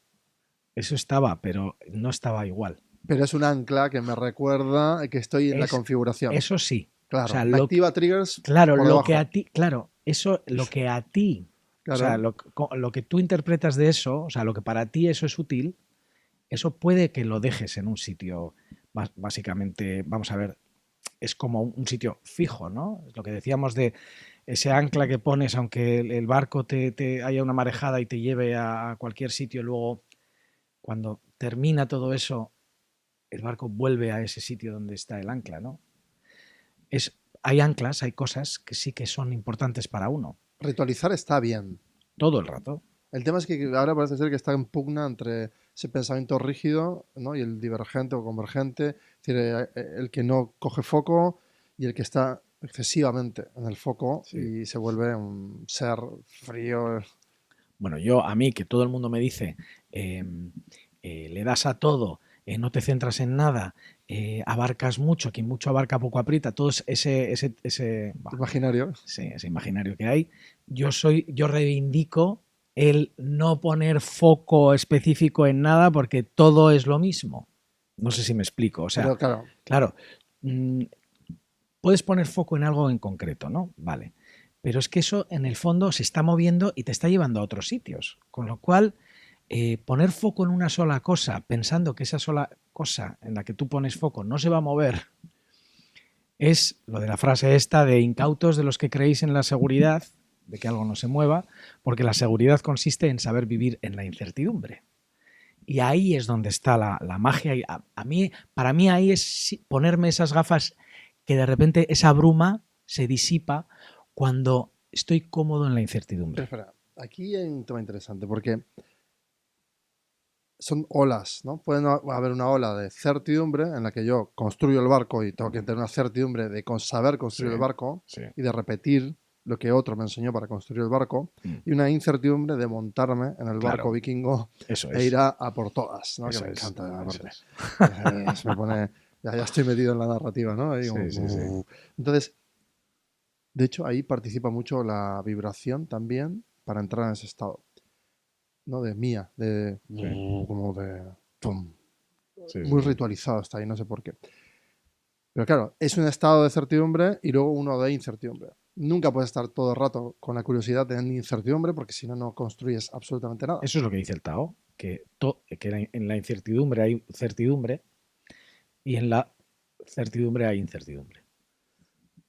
eso estaba, pero no estaba igual. Pero es un ancla que me recuerda que estoy en la Es, configuración. eso sí. O Claro, sea, me activa triggers claro, por lo que a debajo. ti, claro, eso, lo que a ti, o sea, Claro. lo que tú interpretas de eso, o sea, lo que para ti eso es útil, eso puede que lo dejes en un sitio, básicamente, vamos a ver, es como un sitio fijo, ¿no? Es lo que decíamos de ese ancla que pones, aunque el barco te haya una marejada y te lleve a cualquier sitio, luego cuando termina todo eso, el barco vuelve a ese sitio donde está el ancla, ¿no? Hay anclas, hay cosas que sí que son importantes para uno, Ritualizar está bien. todo el rato. El tema es que ahora parece ser que está en pugna entre ese pensamiento rígido, ¿no? Y el divergente o convergente, es decir, el que no coge foco y el que está excesivamente en el foco Sí. y se vuelve un ser frío. Bueno, yo a mí que todo el mundo me dice, eh, le das a todo, no te centras en nada, abarcas mucho, quien mucho abarca poco aprieta, todo Imaginario. sí, ese imaginario que hay. Yo reivindico el no poner foco específico en nada porque todo es lo mismo. No sé si me explico. O sea, Pero claro, claro, mmm, puedes poner foco en algo en concreto, ¿no? Vale. Pero es que eso en el fondo se está moviendo y te está llevando a otros sitios. Con lo cual, poner foco en una sola cosa, pensando que esa sola cosa en la que tú pones foco no se va a mover, es lo de la frase esta de incautos de los que creéis en la seguridad, de que algo no se mueva, porque la seguridad consiste en saber vivir en la incertidumbre. Y ahí es donde está la magia. Y para mí ahí es ponerme esas gafas que de repente esa bruma se disipa cuando estoy cómodo en la pero incertidumbre. espera, aquí hay un tema interesante porque son olas, ¿no? Puede haber una ola de certidumbre en la que yo construyo el barco y tengo que tener una certidumbre de saber Sí, construir el barco sí. y de repetir lo que otro me enseñó para construir el barco, Mm, y una incertidumbre de montarme en el barco claro, vikingo eso e ir es. a por todas, ¿no? Que Eso me es. encanta, Eso aparte. es. Se me pone, ya estoy metido en la narrativa, ¿no? Ahí como, Sí, sí, sí. entonces, de hecho, ahí participa mucho la vibración también para entrar en ese estado, ¿no? De mía, de Sí, como de pum, sí, sí, muy sí. ritualizado está ahí, no sé por qué. Pero claro, es un estado de certidumbre y luego uno de incertidumbre. Nunca puedes estar todo el rato con la curiosidad de incertidumbre porque si no, no construyes absolutamente nada. Eso es lo que dice el Tao, que en la incertidumbre hay certidumbre y en la certidumbre hay incertidumbre.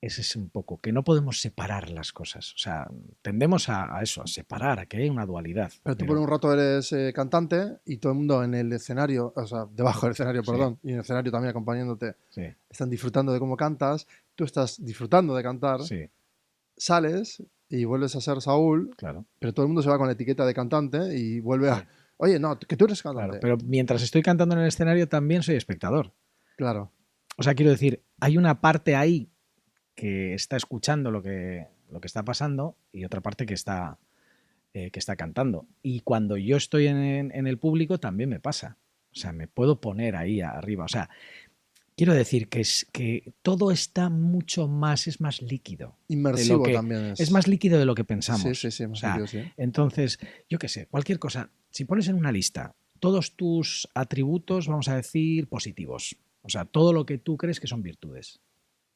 Ese es un poco, que no podemos separar las cosas. O sea, tendemos a eso, a separar, a que hay una dualidad. Pero tú por un rato eres cantante y todo el mundo en el escenario, o sea, debajo del escenario, Sí, perdón, y en el escenario también acompañándote, sí, están disfrutando de cómo cantas, tú estás disfrutando de cantar, sí, sales y vuelves a ser Saúl, claro, pero todo el mundo se va con la etiqueta de cantante y vuelve sí, a, oye, no, que tú eres claro. cantante. Pero mientras estoy cantando en el escenario también soy espectador. Claro, O sea, quiero decir, hay una parte ahí que está escuchando lo que está pasando y otra parte que está cantando. Y cuando yo estoy en el público también me pasa. O sea, me puedo poner ahí arriba. O sea, quiero decir que todo está mucho más, es más líquido de lo inmersivo que también es es. más líquido de lo que Sí, pensamos. sí, sí, O más sea, líquido, sí. entonces, yo qué sé, cualquier cosa, si pones en una lista todos tus atributos, vamos a decir, positivos, o sea, todo lo que tú crees que son virtudes,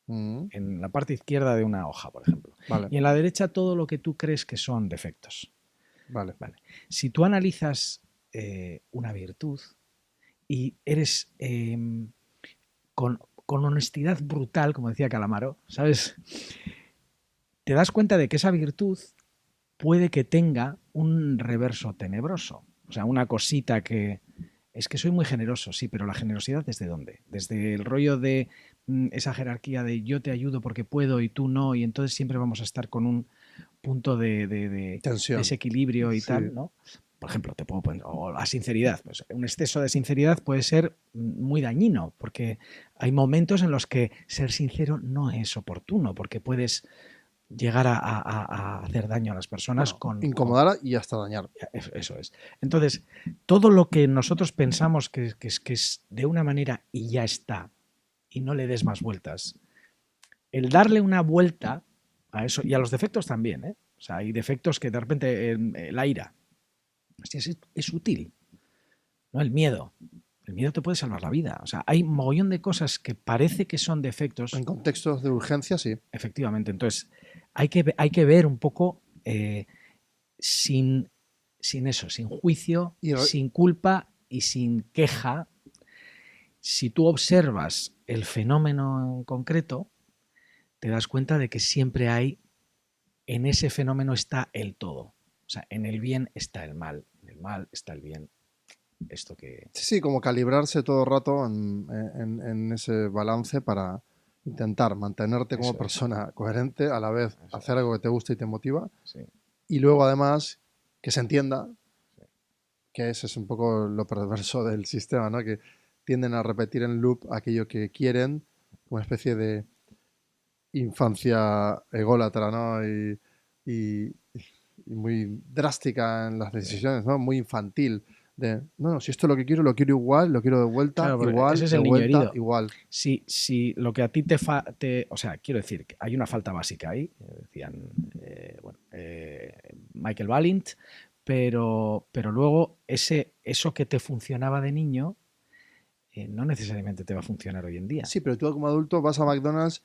Mm, en la parte izquierda de una hoja, por ejemplo, vale, y en la derecha todo lo que tú crees que son defectos. vale. Vale. Si tú analizas una virtud y eres con honestidad brutal, como decía Calamaro, ¿sabes? Te das cuenta de que esa virtud puede que tenga un reverso tenebroso. O sea, una cosita que... Es que soy muy generoso, sí, pero la generosidad ¿desde dónde? Desde el rollo de esa jerarquía de yo te ayudo porque puedo y tú no, y entonces siempre vamos a estar con un punto de Tensión. desequilibrio y Sí. tal, ¿no? Por ejemplo, te puedo poner, o la sinceridad. Pues un exceso de sinceridad puede ser muy dañino, porque hay momentos en los que ser sincero no es oportuno, porque puedes llegar a hacer daño a las personas Bueno, incomodar y hasta dañar. eso es. Entonces, todo lo que nosotros pensamos que es de una manera y ya está, y no le des más vueltas, el darle una vuelta a eso, y a los defectos también, ¿eh? O sea, hay defectos que de repente la ira es útil, ¿no? El miedo. El miedo te puede salvar la vida. O sea, hay un mogollón de cosas que parece que son En defectos, contextos de urgencia, sí. efectivamente. Entonces, hay que ver un poco sin, sin eso, sin juicio, Y sin culpa y sin queja. Si tú observas el fenómeno en concreto, te das cuenta de que siempre hay, en ese fenómeno está el todo. O sea, en el bien está el mal, en el mal está el bien. Esto que... sí, sí, como calibrarse todo el rato en ese balance para intentar mantenerte como Eso es, persona coherente, a la vez eso hacer es. algo que te guste y te motiva, Sí, y luego además que se entienda sí, que ese es un poco lo perverso del sistema, ¿no? Que tienden a repetir en loop aquello que quieren, una especie de infancia ególatra, ¿no? Y- y muy drástica en las sí. decisiones, ¿no? Muy infantil. De, no, no, si esto es lo quiero igual, lo quiero de vuelta, Claro, porque ese igual, es de el niño vuelta, herido. igual. Si lo que a ti o sea, quiero decir, que hay una falta básica ahí, decían Michael Balint, pero luego eso que te funcionaba de niño no necesariamente te va a funcionar hoy en día. Sí, pero tú como adulto vas a McDonald's,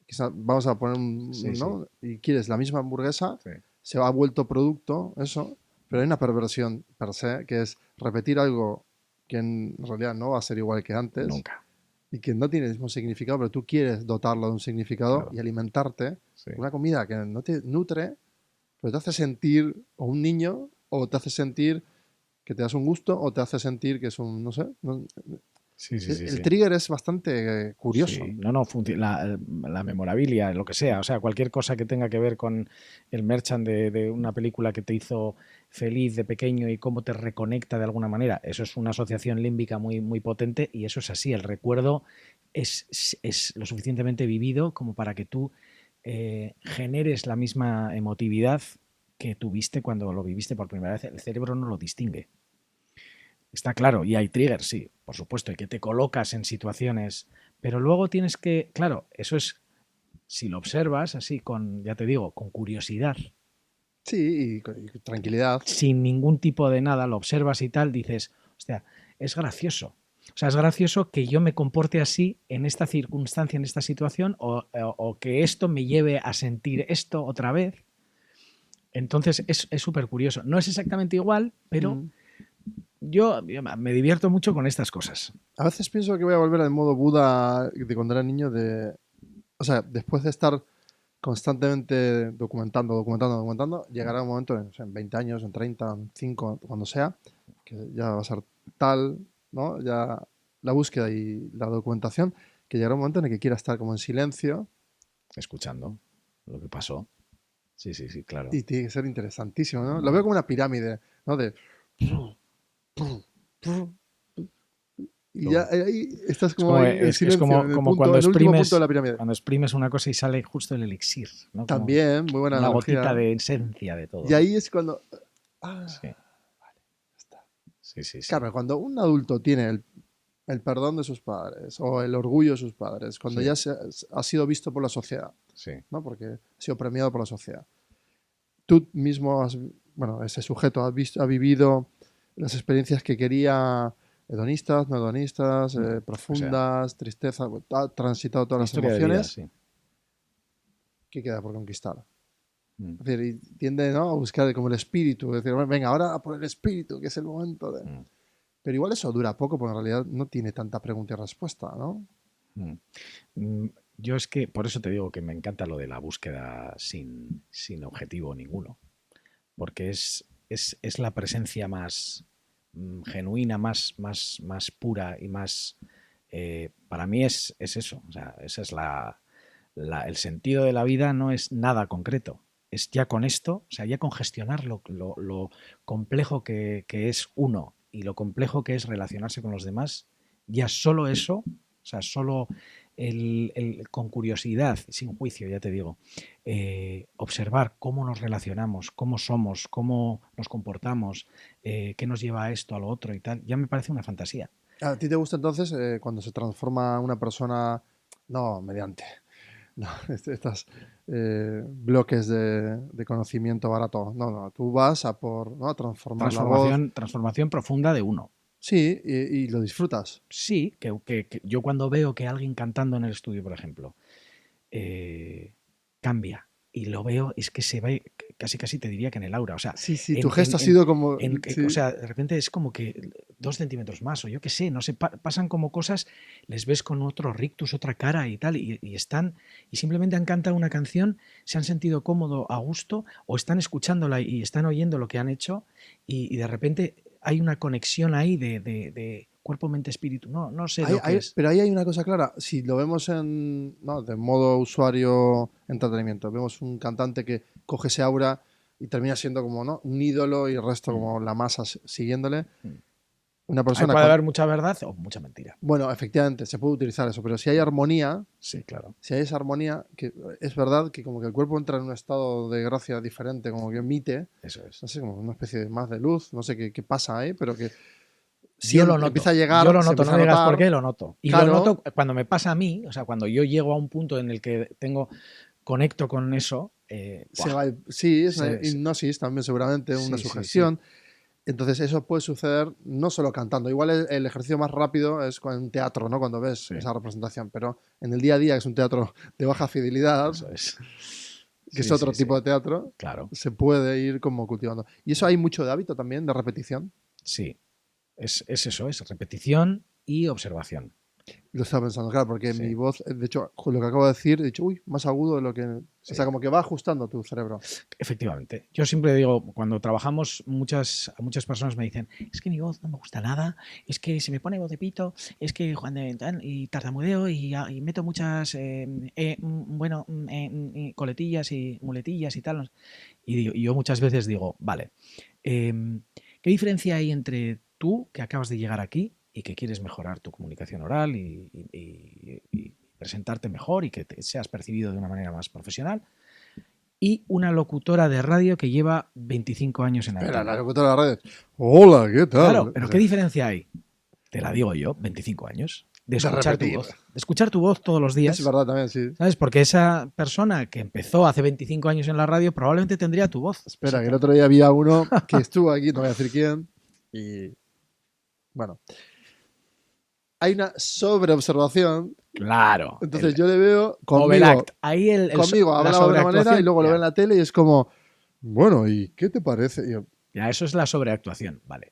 quizá vamos a poner Sí, sí, ¿no? Y quieres la misma hamburguesa, sí, se ha vuelto producto, eso, pero hay una perversión per se, que es repetir algo que en realidad no va a ser igual que antes nunca, y que no tiene el mismo significado, pero tú quieres dotarlo de un significado claro, y alimentarte sí. con una comida que no te nutre, pero te hace sentir o un niño o te hace sentir que te das un gusto o te hace sentir que es un, no sé, Sí, sí, sí, el sí. trigger es bastante curioso. Sí, no, no, la memorabilia, lo que sea, o sea, cualquier cosa que tenga que ver con el merchant de una película que te hizo feliz de pequeño y cómo te reconecta de alguna manera, eso es una asociación límbica muy, muy potente y eso es así, el recuerdo es lo suficientemente vivido como para que tú generes la misma emotividad que tuviste cuando lo viviste por primera vez, el cerebro no lo distingue. Está claro, y hay triggers, sí, por supuesto, y que te colocas en situaciones, pero luego tienes que, claro, eso es, si lo observas así con, ya te digo, con curiosidad, Sí, y tranquilidad. sin ningún tipo de nada, lo observas y tal, dices, hostia, es gracioso. O sea, es gracioso que yo me comporte así en esta circunstancia, en esta situación, o que esto me lleve a sentir esto otra vez. Entonces es súper curioso. No es exactamente igual, pero yo me divierto mucho con estas cosas. A veces pienso que voy a volver al modo Buda de cuando era niño, o sea, después de estar constantemente documentando, llegará un momento en 20 años, en 30, en 5, cuando sea, que ya va a ser tal, ¿no? Ya la búsqueda y la documentación, que llegará un momento en el que quiera estar como en silencio. Escuchando lo que pasó. Sí, claro. Y tiene que ser interesantísimo, ¿no? Lo veo como una pirámide, ¿no? Y ya ahí estás como ahí en silencio, en el cuando último punto de la pirámide. Cuando exprimes una cosa y sale justo el elixir, ¿no? También, muy buena una analogía. Gotita de esencia de todo. Y ahí es cuando... sí. Vale, está. Sí. Claro, cuando un adulto tiene el perdón de sus padres o el orgullo de sus padres, cuando ya ha sido visto por la sociedad, ¿no? Porque ha sido premiado por la sociedad. Tú mismo ese sujeto ha vivido las experiencias que quería, hedonistas, no hedonistas, profundas, tristeza, ha transitado todas las emociones. Vida, ¿Qué queda por conquistar? Es decir, y tiende, ¿no?, a buscar como el espíritu, es decir, venga, ahora a por el espíritu, que es el momento de... Pero igual eso dura poco, porque en realidad no tiene tanta pregunta y respuesta, ¿no? Yo es que, por eso te digo que me encanta lo de la búsqueda sin objetivo ninguno, porque es la presencia más genuina, más pura y más... para mí es eso, o sea, esa es el sentido de la vida, no es nada concreto. Es ya con esto, o sea, ya con gestionar lo complejo que es uno y lo complejo que es relacionarse con los demás, ya solo eso, o sea, solo con curiosidad, sin juicio, ya te digo, observar cómo nos relacionamos, cómo somos, cómo nos comportamos, qué nos lleva a esto, a lo otro y tal, ya me parece una fantasía. ¿A ti te gusta entonces cuando se transforma una persona, no mediante... No, estos bloques de conocimiento barato. No, tú vas a por, ¿no?, transformar la voz. Transformación profunda de uno. Sí, y lo disfrutas. Sí, que yo cuando veo que alguien cantando en el estudio, por ejemplo, cambia y lo veo, es que se ve casi te diría que en el aura. O sea, sí, tu gesto ha sido como... sí. O sea, de repente es como que 2 centímetros más, o yo qué sé, no sé, pasan como cosas, les ves con otro rictus, otra cara y tal, y están, y simplemente han cantado una canción, se han sentido cómodo, a gusto, o están escuchándola y están oyendo lo que han hecho, y de repente hay una conexión ahí de cuerpo, mente, espíritu. No sé lo que es. Pero ahí hay una cosa clara. Si lo vemos de modo usuario entretenimiento, vemos un cantante que coge ese aura y termina siendo como, ¿no?, un ídolo y el resto como la masa siguiéndole. Una persona puede haber mucha verdad o mucha mentira. Bueno, efectivamente, se puede utilizar eso, pero si hay armonía, sí, claro. Si hay esa armonía, que es verdad que como que el cuerpo entra en un estado de gracia diferente, como que emite, eso es. No sé, como una especie de más de luz, no sé qué pasa ahí, pero que si yo lo noto, empieza a llegar, yo lo noto, no me digas por qué, lo noto. Y claro, lo noto cuando me pasa a mí, o sea, cuando yo llego a un punto en el que conecto con eso. Sí, es una hipnosis también, seguramente, una sugestión. Sí. Entonces eso puede suceder no solo cantando. Igual el ejercicio más rápido es en un teatro, ¿no?, cuando ves esa representación, pero en el día a día, que es un teatro de baja fidelidad, que es otro tipo de teatro, claro, se puede ir como cultivando. ¿Y eso hay mucho de hábito también, de repetición? Sí, es eso, es repetición y observación. Lo estaba pensando, claro, porque mi voz, de hecho, lo que acabo de decir, he dicho, uy, más agudo de lo que... O sea, como que va ajustando tu cerebro. Efectivamente. Yo siempre digo, cuando trabajamos, muchas personas me dicen, es que mi voz no me gusta nada, es que se me pone voz de pito, es que y tartamudeo y meto muchas coletillas y muletillas y tal. Y yo muchas veces digo, vale, ¿qué diferencia hay entre tú, que acabas de llegar aquí, y que quieres mejorar tu comunicación oral y presentarte mejor y que seas percibido de una manera más profesional, y una locutora de radio que lleva 25 años en antena? La locutora de radio. Hola, ¿qué tal? Claro, pero ¿qué diferencia hay? Te la digo yo, 25 años. De escuchar tu voz. De escuchar tu voz todos los días. Es verdad también, sí. ¿Sabes? Porque esa persona que empezó hace 25 años en la radio probablemente tendría tu voz. Espera, que el otro día había uno que estuvo aquí, no voy a decir quién, y... Bueno... hay una sobreobservación. Claro. Entonces yo le veo Overact. Ahí conmigo la hablaba de una manera y luego lo ya. veo en la tele y es como, bueno, ¿y qué te parece? Y yo, Ya, eso es la sobreactuación. Vale.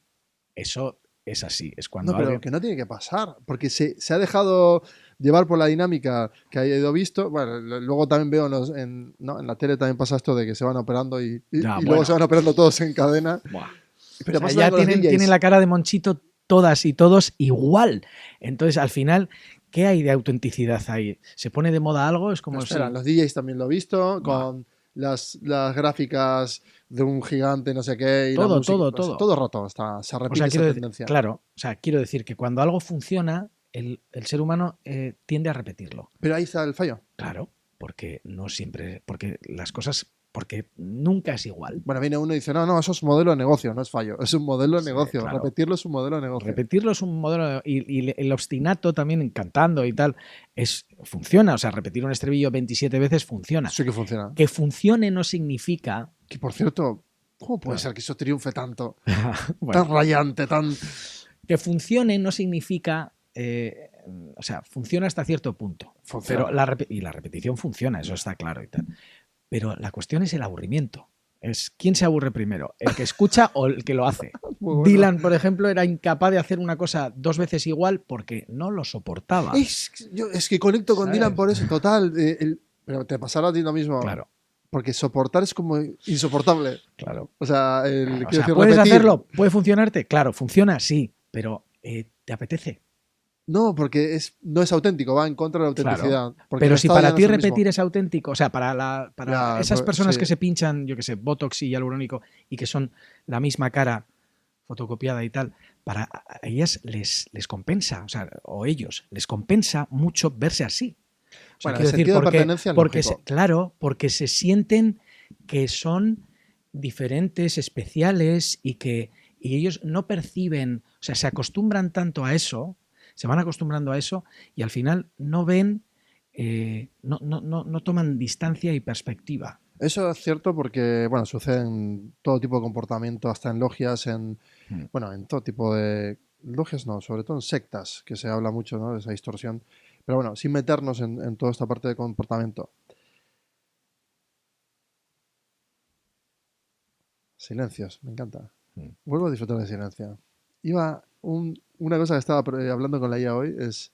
Eso es así. Es no, cuando pero alguien. que no tiene que pasar, porque se ha dejado llevar por la dinámica que ha ido visto. Bueno, luego también veo ¿no? En la tele también pasa esto de que se van operando Ya, y luego se bueno. van operando todos en cadena. Buah. O Pero sea, pasa ya también con los tienen DJs. la cara de Monchito todas y todos igual. Entonces, al final, ¿qué hay de autenticidad ahí? ¿Se pone de moda algo? Es Pero como espera, si. los DJs también lo he visto, Buah. con las gráficas de un gigante, no sé qué, y la Todo, música. todo, O sea, todo. todo roto, se O repite sea, esa quiero decir, tendencia. claro, o sea, quiero decir que cuando algo funciona, el ser humano tiende a repetirlo. Pero ahí está el fallo. Claro, porque no siempre, porque las cosas, porque nunca es igual. Bueno, viene uno y dice, no, no, eso es modelo de negocio, no es fallo, es un modelo de Sí, negocio. claro. Repetirlo es un modelo de negocio. Repetirlo es un modelo y el obstinato también cantando y tal funciona, o sea, repetir un estribillo 27 veces funciona. Sí que funciona. Que funcione no significa. Que por cierto, ¿cómo puede Claro. ser que eso triunfe tanto? Bueno, Tan rayante, tan. que funcione no significa. O sea, funciona hasta cierto punto. Funciona. Pero la repetición funciona, eso está claro y tal. Pero la cuestión es el aburrimiento. Es quién se aburre primero, el que escucha o el que lo hace. Muy bueno. Dylan, por ejemplo, era incapaz de hacer una cosa 2 veces igual porque no lo soportaba. Es que conecto con ¿Sabes? Dylan por eso, total. Pero te pasará a ti lo mismo. Claro, Porque soportar es como insoportable. claro. O sea, Claro, o quiero sea, decir, ¿puedes repetir. hacerlo? ¿Puede funcionarte? Claro, funciona, sí, pero ¿te apetece? No, porque no es auténtico, va en contra de la autenticidad. Claro. Porque Pero el si estado ya para no ti es el mismo. repetir es auténtico, o sea, para Ya, esas personas sí. que se pinchan, yo qué sé, Botox y hialurónico y que son la misma cara fotocopiada y tal, para a ellas les compensa, o sea, o ellos, les compensa mucho verse así. O sea, Bueno, el quiero decir, sentido de pertenencia es lógico. claro, porque se sienten que son diferentes, especiales y ellos no perciben, o sea, se acostumbran tanto a eso, se van acostumbrando a eso y al final no ven, no toman distancia y perspectiva. Eso es cierto porque, bueno, sucede en todo tipo de comportamiento, hasta en logias, bueno, en todo tipo de. Logias no, sobre todo en sectas, que se habla mucho, ¿no? De esa distorsión. Pero bueno, sin meternos en toda esta parte de comportamiento. Silencios, me encanta. Mm. Vuelvo a disfrutar de silencio. Una cosa que estaba hablando con la IA hoy es,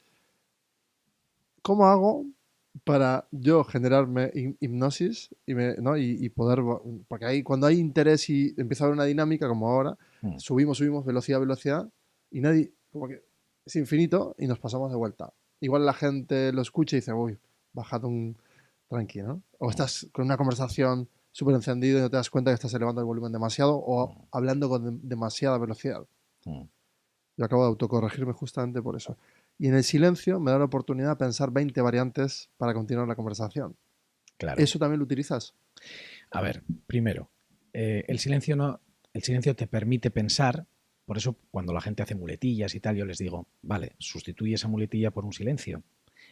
¿cómo hago para yo generarme hipnosis ¿no? y poder, porque ahí cuando hay interés y empieza a haber una dinámica como ahora, subimos, velocidad, velocidad, y nadie, como que es infinito y nos pasamos de vuelta. Igual la gente lo escucha y dice, uy, bajad un tranqui, ¿no? O estás con una conversación súper encendido y no te das cuenta que estás elevando el volumen demasiado o hablando con demasiada velocidad. Yo acabo de autocorregirme justamente por eso. Y en el silencio me da la oportunidad de pensar 20 variantes para continuar la conversación. Claro. ¿Eso también lo utilizas? A ver, primero, el silencio te permite pensar, por eso cuando la gente hace muletillas y tal, yo les digo, vale, sustituye esa muletilla por un silencio.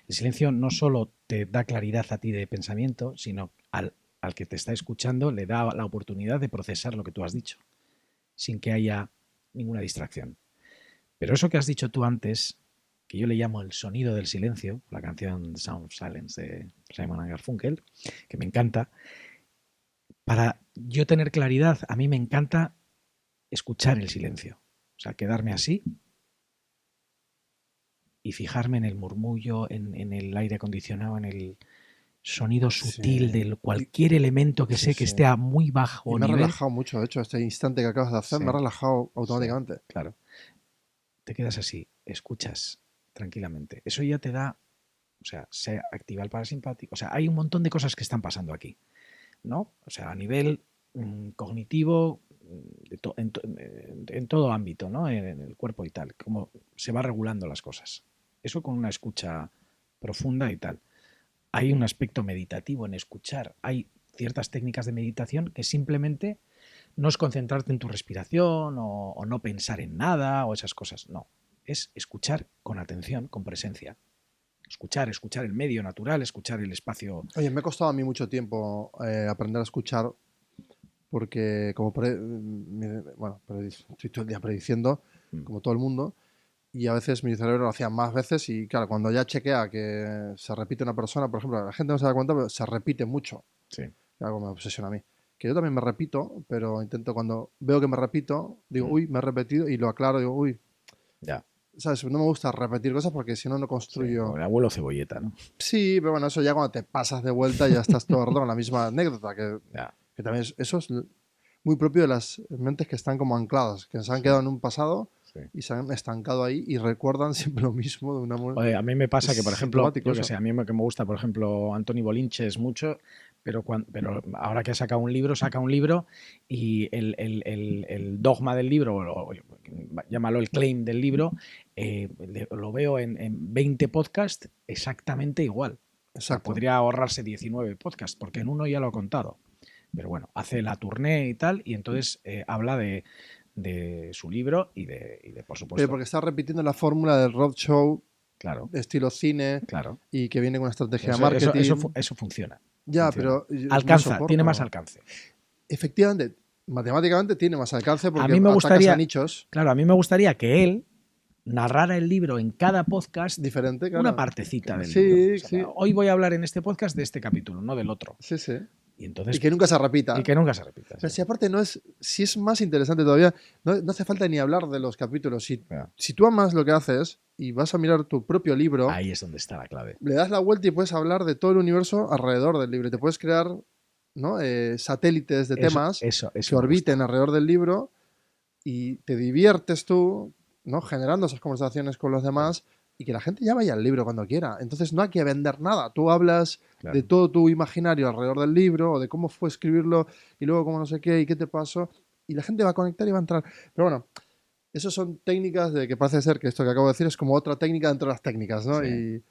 El silencio no solo te da claridad a ti de pensamiento, sino al que te está escuchando le da la oportunidad de procesar lo que tú has dicho, sin que haya ninguna distracción. Pero eso que has dicho tú antes, que yo le llamo el sonido del silencio, la canción Sound of Silence de Simon & Garfunkel, que me encanta, para yo tener claridad, a mí me encanta escuchar el silencio. O sea, quedarme así y fijarme en el murmullo, en el aire acondicionado, en el sonido sutil de cualquier elemento que sé que esté a muy bajo y me nivel. ha relajado mucho, de hecho, este instante que acabas de hacer me ha relajado automáticamente. Sí, claro. Te quedas así, escuchas tranquilamente. Eso ya te da, o sea, se activa el parasimpático. O sea, hay un montón de cosas que están pasando aquí, ¿no? O sea, a nivel cognitivo, en todo ámbito, ¿no? En el cuerpo y tal, cómo se va regulando las cosas. Eso con una escucha profunda y tal. Hay un aspecto meditativo en escuchar. Hay ciertas técnicas de meditación que simplemente no es concentrarte en tu respiración o no pensar en nada o esas cosas. No, es escuchar con atención, con presencia. Escuchar el medio natural, escuchar el espacio. Oye, me ha costado a mí mucho tiempo aprender a escuchar porque como bueno, estoy todo el día prediciendo, como todo el mundo, y a veces mi cerebro lo hacía más veces y claro, cuando ya chequea que se repite una persona, por ejemplo, la gente no se da cuenta, pero se repite mucho. Sí. Algo me obsesiona a mí. Que yo también me repito, pero intento cuando veo que me repito, digo, uy, me he repetido y lo aclaro, digo, uy, Ya. ¿sabes? No me gusta repetir cosas porque si no, no Sí, construyo. como el abuelo Cebolleta, ¿no? Sí, pero bueno, eso ya cuando te pasas de vuelta ya estás todo el rato con la misma anécdota, Ya. que también eso es muy propio de las mentes que están como ancladas, que se han Sí. quedado en un pasado Sí. y se han estancado ahí y recuerdan siempre lo mismo de una Oye, a mí me pasa que, por Es ejemplo, sintomático yo que eso. sé, a mí que me gusta, por ejemplo, Antoni Bolinches mucho, pero ahora que ha sacado un libro, saca un libro y el dogma del libro, o llámalo el claim del libro, lo veo en 20 podcasts exactamente igual. O sea, Exacto. podría ahorrarse 19 podcasts, porque en uno ya lo ha contado. Pero bueno, hace la tournée y tal, y entonces habla de su libro y de, por Pero supuesto, porque está repitiendo la fórmula del roadshow claro, de estilo cine claro. y que viene con una estrategia de Eso, eso, marketing. eso funciona. Ya, Funciona. pero yo no Alcanza, tiene más soporto. alcance. Efectivamente, matemáticamente tiene más alcance A porque mí me atacas a gustaría, nichos claro, a mí me gustaría que él narrara el libro en cada podcast diferentes, una claro. partecita del libro. Sí, O sea, sí, hoy voy a hablar en este podcast de este capítulo, no del otro. sí, sí. Y Y entonces, que nunca se y repita. que nunca se repita. Pero Sí. si aparte no es, si es más interesante todavía, no hace falta ni hablar de los capítulos. Claro. Si tú amas lo que haces y vas a mirar tu propio libro, Ahí es donde está la clave. le das la vuelta y puedes hablar de todo el universo alrededor del libro. Y te puedes crear, ¿no? Satélites de temas Eso que me orbiten gusta. alrededor del libro y te diviertes tú, ¿no? Generando esas conversaciones con los demás y que la gente ya vaya al libro cuando quiera. Entonces no hay que vender nada. Tú hablas Claro. de todo tu imaginario alrededor del libro o de cómo fue escribirlo y luego cómo no sé qué y qué te pasó y la gente va a conectar y va a entrar. Pero bueno, esas son técnicas de que parece ser que esto que acabo de decir es como otra técnica dentro de las técnicas, ¿no? Sí.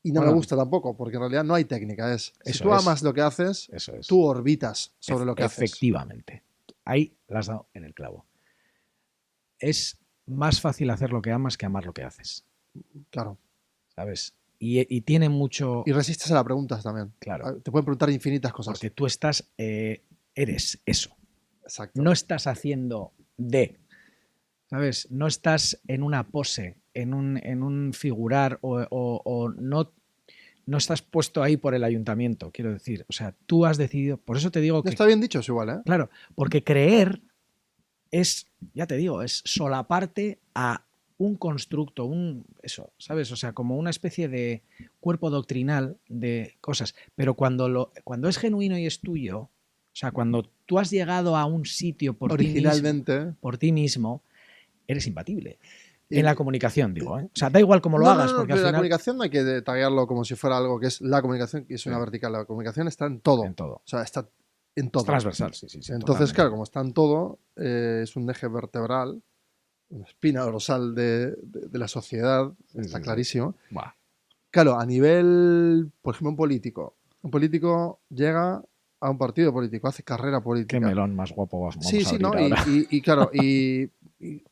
Y no me gusta tampoco, porque en realidad no hay técnica. Si tú amas lo que haces, tú orbitas sobre lo que haces. Efectivamente. Ahí la has dado en el clavo. Es más fácil hacer lo que amas que amar lo que haces. Claro. ¿Sabes? Y tiene mucho... Y resistes a las preguntas también. Claro. Te pueden preguntar infinitas cosas. Porque tú estás... eres eso. Exacto. No estás haciendo de... ¿Sabes? No estás en una pose, en un figurar o no estás puesto ahí por el ayuntamiento, quiero decir. O sea, tú has decidido... Por eso te digo que... Está bien dicho, es igual, ¿eh? Claro, porque creer es, ya te digo, es solaparte a un constructo, eso, ¿sabes? O sea, como una especie de cuerpo doctrinal de cosas. Pero cuando es genuino y es tuyo, o sea, cuando tú has llegado a un sitio originalmente por ti mismo, eres imbatible. En la comunicación, digo, ¿eh? O sea, da igual cómo lo hagas, porque pero al final... la comunicación no hay que taguearlo como si fuera algo que es la comunicación, que es una vertical. La comunicación está en todo. En todo. O sea, está en todo. Es transversal, sí. Entonces, totalmente. claro, como está en todo, es un eje vertebral, una espina dorsal de la sociedad, está clarísimo. Buah. Claro, a nivel, por ejemplo, un político llega a un partido político, hace carrera política. Qué melón más guapo vamos sí, a abrir ¿no? ahora. Y claro,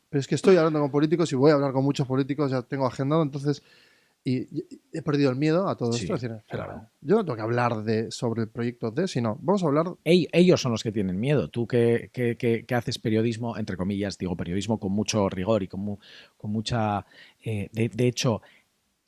pero es que estoy hablando con políticos y voy a hablar con muchos políticos, ya tengo agendado, entonces y he perdido el miedo a todo esto. Es decir, claro. yo no tengo que hablar sobre el proyecto D, sino vamos a hablar... Ellos son los que tienen miedo. Tú que haces periodismo, entre comillas, digo periodismo con mucho rigor y con mucha... de hecho,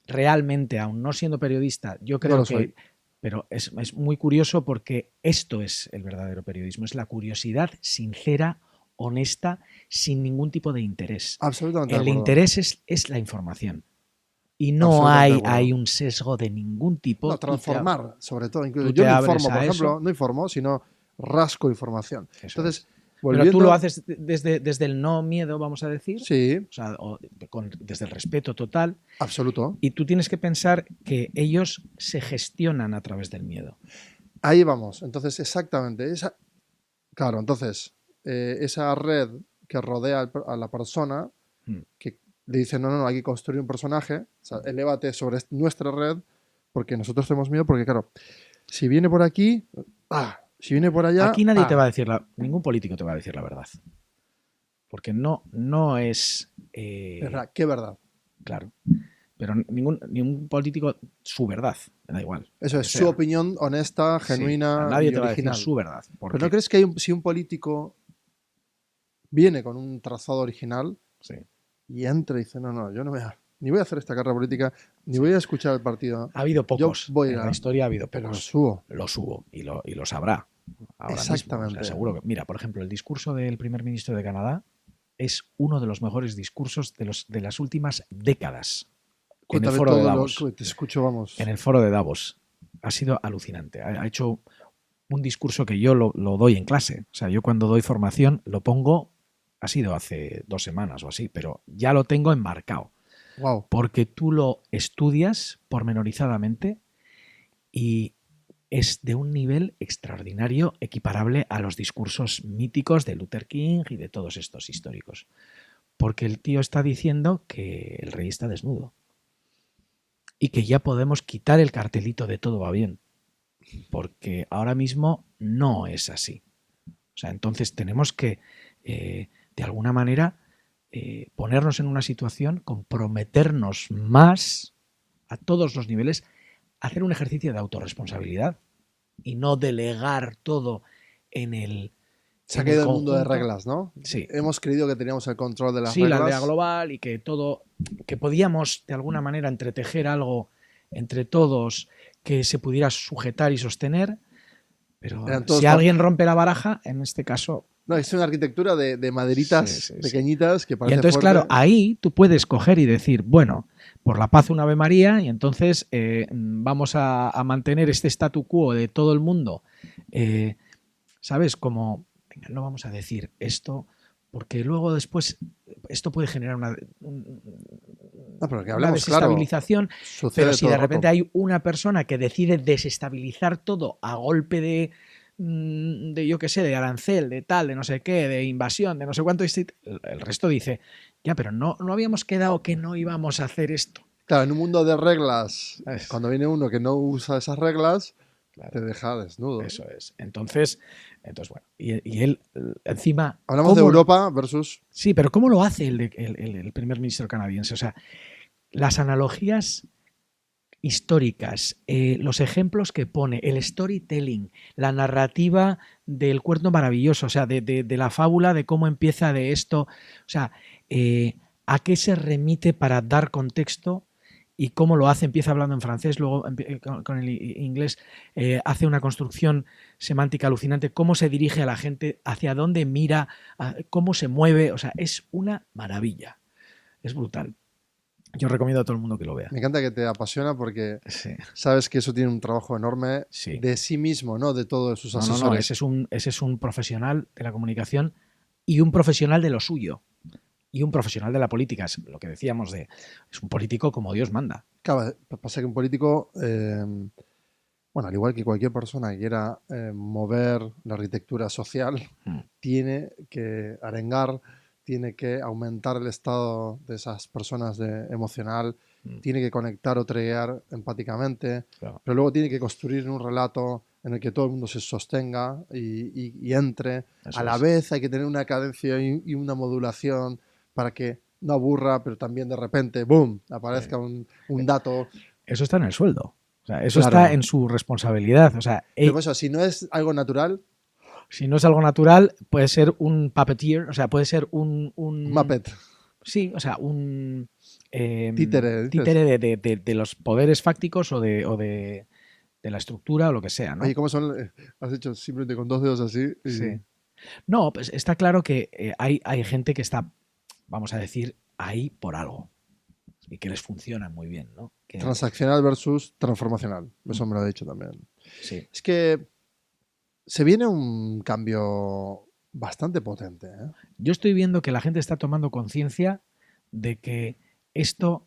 realmente, aún no siendo periodista, yo creo que... soy. Pero es muy curioso porque esto es el verdadero periodismo, es la curiosidad sincera, honesta, sin ningún tipo de interés. Absolutamente. El interés es la información. Y no hay un sesgo de ningún tipo. No, transformar, sobre todo. Incluso yo no informo, por ejemplo, no informo, sino rasco información. Eso entonces, volviendo... Pero tú lo haces desde el no miedo, vamos a decir. Sí. O sea, desde el respeto total. Absoluto. Y tú tienes que pensar que ellos se gestionan a través del miedo. Ahí vamos. Entonces, exactamente. Claro, entonces, esa red que rodea a la persona, que le dice, no, hay que construir un personaje, o sea, elévate sobre nuestra red, porque nosotros tenemos miedo, porque claro, si viene por aquí, si viene por allá... Aquí nadie te va a decir, ningún político te va a decir la verdad. Porque no es... Es verdad, ¿qué verdad? Claro. Pero ningún político, su verdad, me da igual. Eso es, su opinión honesta, genuina, sí, nadie y te original. Va a decir su verdad. Pero ¿no crees que si un político viene con un trazado original, sí, y entra y dice, no, yo no voy a, ni voy a hacer esta carrera política, ni voy a escuchar el partido. Ha habido pocos. Yo voy en la historia ha habido pero pocos. los subo. Los hubo y lo sabrá ahora Exactamente. mismo. O sea, seguro que, mira, por ejemplo, el discurso del primer ministro de Canadá es uno de los mejores discursos de las últimas décadas. Cuéntame en el foro de todo Davos. te escucho, vamos. En el foro de Davos. Ha sido alucinante. Ha hecho un discurso que yo lo doy en clase. O sea, yo cuando doy formación lo pongo, ha sido hace 2 semanas o así, pero ya lo tengo enmarcado. Wow. Porque tú lo estudias pormenorizadamente y es de un nivel extraordinario, equiparable a los discursos míticos de Luther King y de todos estos históricos. Porque el tío está diciendo que el rey está desnudo y que ya podemos quitar el cartelito de todo va bien, porque ahora mismo no es así. O sea, entonces tenemos que, de alguna manera, ponernos en una situación, comprometernos más a todos los niveles, hacer un ejercicio de autorresponsabilidad y no delegar todo en el Se ha caído el mundo de reglas, ¿no? Sí. Hemos creído que teníamos el control de las sí, reglas. la aldea global y que todo, que podíamos de alguna manera entretejer algo entre todos que se pudiera sujetar y sostener, pero si alguien rompe la baraja, en este caso... No, es una arquitectura de maderitas pequeñitas que parece Y entonces, fuerte. claro, ahí tú puedes coger y decir, bueno, por la paz una Ave María, y entonces vamos a mantener este statu quo de todo el mundo. ¿Sabes? Como, venga, no vamos a decir esto, porque luego después esto puede generar una desestabilización, claro, pero si de repente hay una persona que decide desestabilizar todo a golpe de yo qué sé, de arancel, de tal, de no sé qué, de invasión, de no sé cuánto, el resto dice, ya, pero no habíamos quedado que no íbamos a hacer esto. Claro, en un mundo de reglas, cuando viene uno que no usa esas reglas, claro, te deja desnudo. Eso es. Entonces bueno, y él encima... Hablamos de Europa versus... Sí, pero ¿cómo lo hace el primer ministro canadiense? O sea, las analogías históricas, los ejemplos que pone, el storytelling, la narrativa del cuento maravilloso, o sea, de la fábula, de cómo empieza de esto, o sea, a qué se remite para dar contexto y cómo lo hace, empieza hablando en francés, luego con el inglés hace una construcción semántica alucinante, cómo se dirige a la gente, hacia dónde mira, cómo se mueve, o sea, es una maravilla, es brutal. Yo recomiendo a todo el mundo que lo vea. Me encanta que te apasiona porque sabes que eso tiene un trabajo enorme de sí mismo, no de todos sus asesores. No, ese es un profesional de la comunicación y un profesional de lo suyo. Y un profesional de la política, es lo que decíamos es un político como Dios manda. Claro, pasa que un político, bueno, al igual que cualquier persona que quiera mover la arquitectura social, tiene que arengar, tiene que aumentar el estado de esas personas emocional, tiene que conectar o treguear empáticamente, claro, pero luego tiene que construir un relato en el que todo el mundo se sostenga y entre. Eso a la vez hay que tener una cadencia y una modulación para que no aburra, pero también de repente, ¡boom!, aparezca un dato. Eso está en el sueldo. O sea, eso claro, está en su responsabilidad. O sea, pero eso, si no es algo natural... Si no es algo natural, puede ser un puppeteer, o sea, puede ser un Muppet. Sí, o sea, un títere de los poderes fácticos o de la estructura o lo que sea, ¿no? Oye, ¿cómo son? Has hecho simplemente con 2 dedos así. Y... Sí. No, pues está claro que hay gente que está, vamos a decir, ahí por algo y que les funciona muy bien, ¿no? Que... Transaccional versus transformacional. Eso me lo ha dicho también. Sí. Es que se viene un cambio bastante potente, ¿eh? Yo estoy viendo que la gente está tomando conciencia de que esto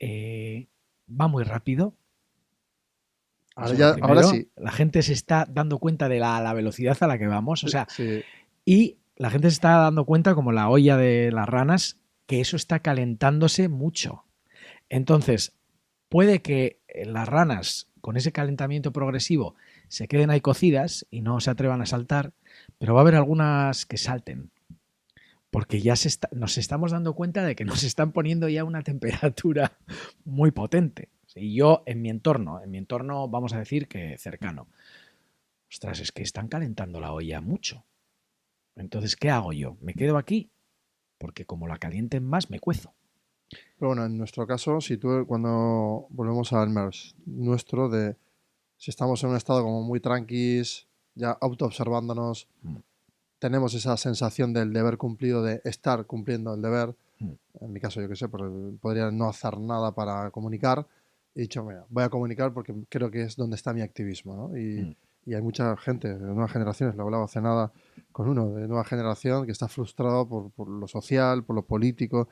va muy rápido. Ahora sí. La gente se está dando cuenta de la velocidad a la que vamos. O sea, sí. Y la gente se está dando cuenta, como la olla de las ranas, que eso está calentándose mucho. Entonces, puede que las ranas, con ese calentamiento progresivo, se queden ahí cocidas y no se atrevan a saltar, pero va a haber algunas que salten. Porque ya nos estamos dando cuenta de que nos están poniendo ya una temperatura muy potente. Y yo, en mi entorno, vamos a decir que cercano, ostras, es que están calentando la olla mucho. Entonces, ¿qué hago yo? ¿Me quedo aquí? Porque como la calienten más, me cuezo. Pero bueno, en nuestro caso, si tú cuando volvemos al MERS nuestro, de si estamos en un estado como muy tranquis, ya autoobservándonos, Mm, tenemos esa sensación del deber cumplido, de estar cumpliendo el deber. mm, En mi caso, yo qué sé, podría no hacer nada para comunicar. He dicho, mira, voy a comunicar porque creo que es donde está mi activismo, ¿no? mm. Y hay mucha gente de nuevas generaciones, lo hablaba hace nada con uno de nueva generación que está frustrado por lo social, por lo político.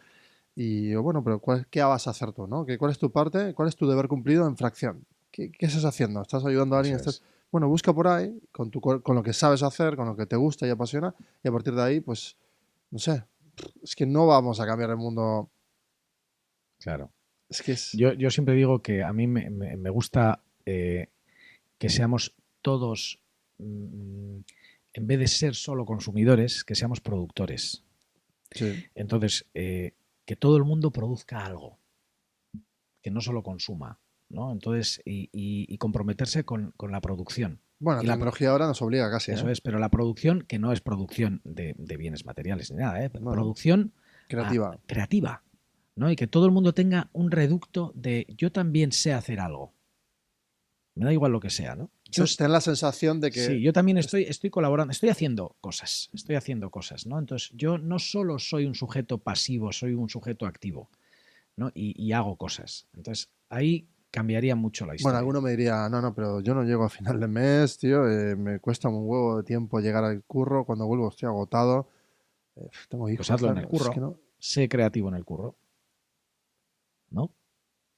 Y yo, bueno, pero ¿qué vas a hacer tú, no? ¿Cuál es tu parte? ¿Cuál es tu deber cumplido en fracción? ¿Qué estás haciendo? ¿Estás ayudando a alguien? Eso es. Bueno, busca por ahí con lo que sabes hacer, con lo que te gusta y apasiona, y a partir de ahí, pues, no sé, es que no vamos a cambiar el mundo. Claro. Es que es. Yo siempre digo que a mí me gusta que seamos todos, en vez de ser solo consumidores, que seamos productores. Sí. Entonces, que todo el mundo produzca algo, que no solo consuma, ¿no? Entonces, y comprometerse con la producción. Bueno, la Y tecnología ahora nos obliga casi, ¿eh? eso es, pero la producción que no es producción de bienes materiales ni nada, ¿eh? No, no. Producción Creativa. creativa, ¿no? Y que todo el mundo tenga un reducto de yo también sé hacer algo. Me da igual lo que sea, ¿no? Ten la sensación de que. Sí, yo también estoy colaborando, estoy haciendo cosas, ¿no? Entonces, yo no solo soy un sujeto pasivo, soy un sujeto activo, ¿no? Y hago cosas. Entonces, ahí cambiaría mucho la Bueno, historia. alguno me diría, no, no, pero yo no llego a final de mes, tío, me cuesta un huevo de tiempo llegar al curro, cuando vuelvo estoy agotado, tengo Pues hijos, hazlo en tal. el Es que curro, no. sé creativo en el curro, ¿no?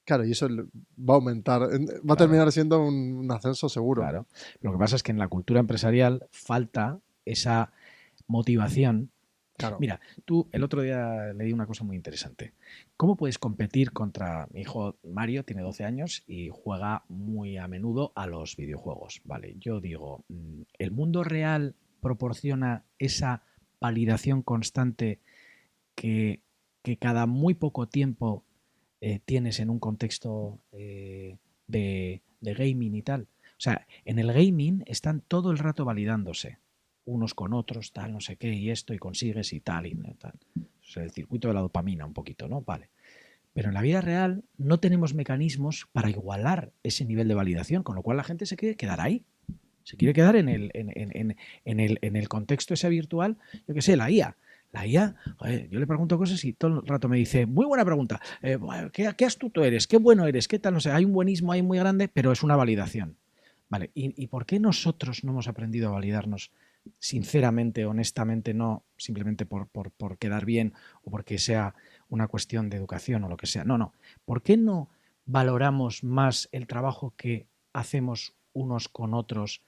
Claro, y eso va a aumentar, va a Claro, terminar siendo un ascenso seguro. claro. Lo que pasa es que en la cultura empresarial falta esa motivación. Claro. Mira, tú el otro día leí una cosa muy interesante. ¿Cómo puedes competir contra mi hijo Mario? Tiene 12 años y juega muy a menudo a los videojuegos. Vale, yo digo, ¿el mundo real proporciona esa validación constante que, que cada muy poco tiempo tienes en un contexto de gaming y tal? O sea, en el gaming están todo el rato validándose unos con otros, tal, no sé qué, y esto, y consigues y tal, y tal. O sea, el circuito de la dopamina un poquito, ¿no? Vale. Pero en la vida real no tenemos mecanismos para igualar ese nivel de validación, con lo cual la gente se quiere quedar ahí. Se quiere quedar en el contexto ese virtual, yo qué sé, la IA. La IA, joder, yo le pregunto cosas y todo el rato me dice, muy buena pregunta, ¿qué astuto eres? ¿Qué bueno eres? ¿Qué tal? No sé, hay un buenismo ahí muy grande, pero es una validación. Vale, ¿y por qué nosotros no hemos aprendido a validarnos sinceramente, honestamente, no simplemente por quedar bien o porque sea una cuestión de educación o lo que sea? No, no. ¿Por qué no valoramos más el trabajo que hacemos unos con otros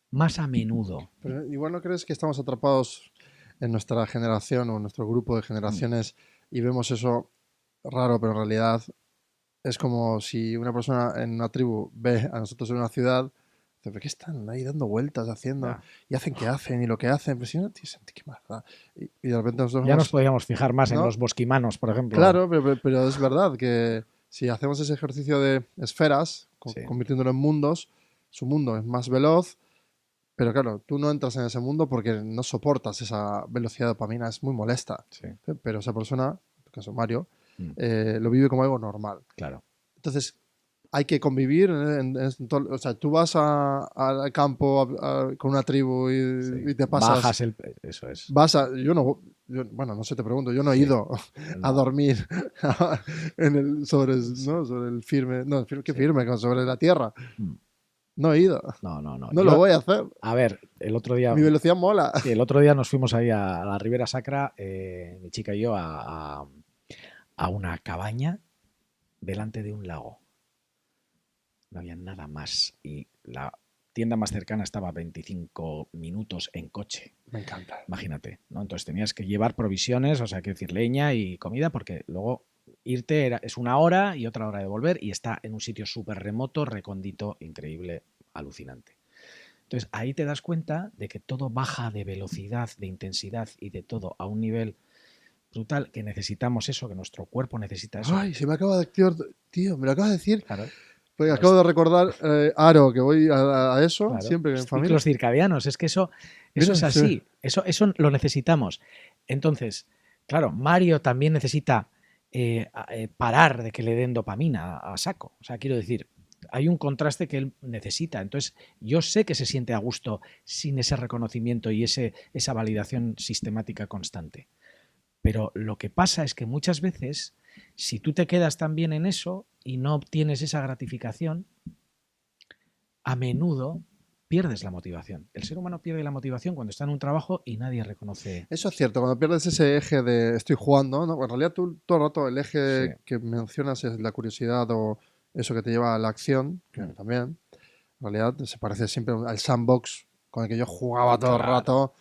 más a menudo? Pero igual no crees que estamos atrapados en nuestra generación o en nuestro grupo de Mm, generaciones y vemos eso raro, pero en realidad es como si una persona en una tribu ve a nosotros en una ciudad, dice, ¿pero qué están ahí dando vueltas, haciendo? ya. Y hacen que hacen y lo que hacen, pues si no tienes qué más da. Y de repente nosotros Ya nos vemos, podríamos fijar más en ¿no? los bosquimanos, por ejemplo. Claro, pero es verdad que si hacemos ese ejercicio de esferas, Sí, convirtiéndolo en mundos, su mundo es más veloz, pero claro, tú no entras en ese mundo porque no soportas esa velocidad de dopamina, es muy molesta. sí. Pero esa persona, en tu caso Mario, Mm, lo vive como algo normal. claro. Entonces, hay que convivir. O sea, tú vas al campo con una tribu Sí. y te pasas. Bajas el... Eso es. Yo no. Bueno, no sé, te pregunto. Yo no he Sí. ido a No. dormir sobre, Sí. ¿no? Sobre el firme. No, ¿qué Sí. firme? Sobre la tierra. Mm. No he ido. No, no, no. No lo voy a hacer. A ver, el otro día, Mi velocidad mola. sí, el otro día nos fuimos ahí a la Ribera Sacra, mi chica y yo, a una cabaña delante de un lago. No había nada más y la tienda más cercana estaba a 25 minutos en coche. Me encanta. Imagínate, ¿no? Entonces tenías que llevar provisiones, o sea, quiero decir, leña y comida, porque luego irte es una hora y otra hora de volver y está en un sitio súper remoto, recóndito, increíble, alucinante. Entonces ahí te das cuenta de que todo baja de velocidad, de intensidad y de todo a un nivel brutal, que necesitamos eso, que nuestro cuerpo necesita eso. Ay, se me acaba de activar. Tío, me lo acabas de decir. Claro, Porque acabo los, de recordar Aro, que voy a eso claro, siempre en los familia. ciclos circadianos, es que eso Mira, es así, eso lo necesitamos. Entonces, claro, Mario también necesita parar de que le den dopamina a saco. O sea, quiero decir, hay un contraste que él necesita. Entonces, yo sé que se siente a gusto sin ese reconocimiento y esa validación sistemática constante. Pero lo que pasa es que muchas veces, si tú te quedas también en eso y no obtienes esa gratificación, a menudo pierdes la motivación. El ser humano pierde la motivación cuando está en un trabajo y nadie reconoce. Eso es cierto, cuando pierdes ese eje de estoy jugando, ¿no? En realidad tú todo el rato el Sí. eje que mencionas es la curiosidad o eso que te lleva a la acción, que también, en realidad se parece siempre al sandbox con el que yo jugaba todo el Claro. rato,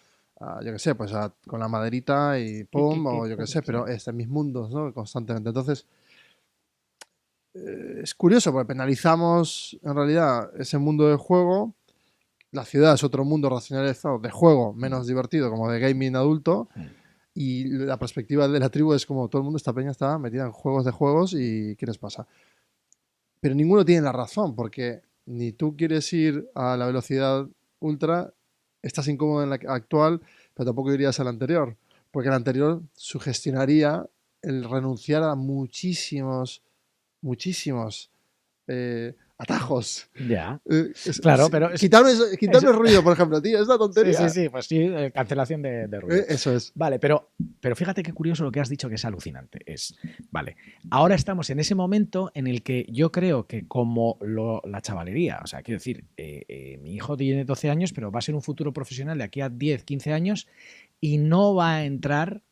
yo qué sé, pues con la maderita y pum, o yo qué sé, pero Sí. es en mis mundos, ¿no? Constantemente. Entonces, es curioso porque penalizamos en realidad ese mundo del juego. La ciudad es otro mundo racionalizado de juego, menos divertido, como de gaming adulto. Y la perspectiva de la tribu es como todo el mundo, esta peña está metida en juegos de juegos y ¿qué les pasa? Pero ninguno tiene la razón, porque ni tú quieres ir a la velocidad ultra, estás incómodo en la actual, pero tampoco irías a la anterior, porque la anterior sugestionaría el renunciar a muchísimos atajos. Ya. Claro, pero Quitarme el ruido, por ejemplo, tío, es una tontería. Sí, pues sí, cancelación de ruido. Eso es. Vale, pero fíjate qué curioso lo que has dicho, que es alucinante. Vale, ahora estamos en ese momento en el que yo creo que como la chavalería, o sea, quiero decir, mi hijo tiene 12 años, pero va a ser un futuro profesional de aquí a 10, 15 años y no va a entrar,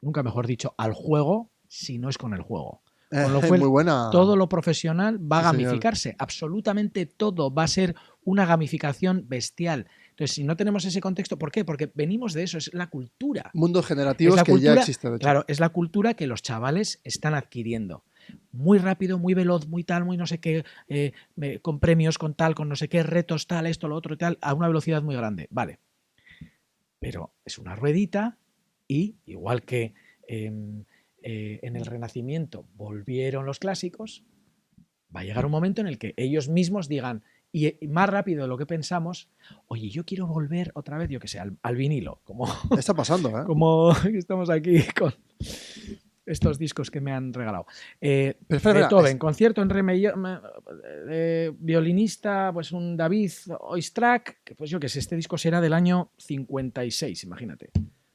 nunca mejor dicho, al juego si no es con el juego. Con lo cual, muy buena. todo lo profesional va a Sí, señor. gamificarse. Absolutamente todo va a ser una gamificación bestial. Entonces, si no tenemos ese contexto, ¿por qué? Porque venimos de eso, es la cultura. Mundos generativos Es la que cultura, ya existen, de hecho. claro, es la cultura que los chavales están adquiriendo. Muy rápido, muy veloz, muy tal, muy no sé qué, con premios, con tal, con no sé qué, retos, tal, esto, lo otro y tal, a una velocidad muy grande. Vale. Pero es una ruedita y, igual que en el Renacimiento volvieron los clásicos, va a llegar un momento en el que ellos mismos digan, y más rápido de lo que pensamos, oye, yo quiero volver otra vez, yo que sé, al vinilo, como, Está pasando, ¿eh? como estamos aquí con estos discos que me han regalado. espera, Beethoven, concierto en re violinista, pues un David Oistrakh, que pues yo que sé, este disco será del año 56, imagínate.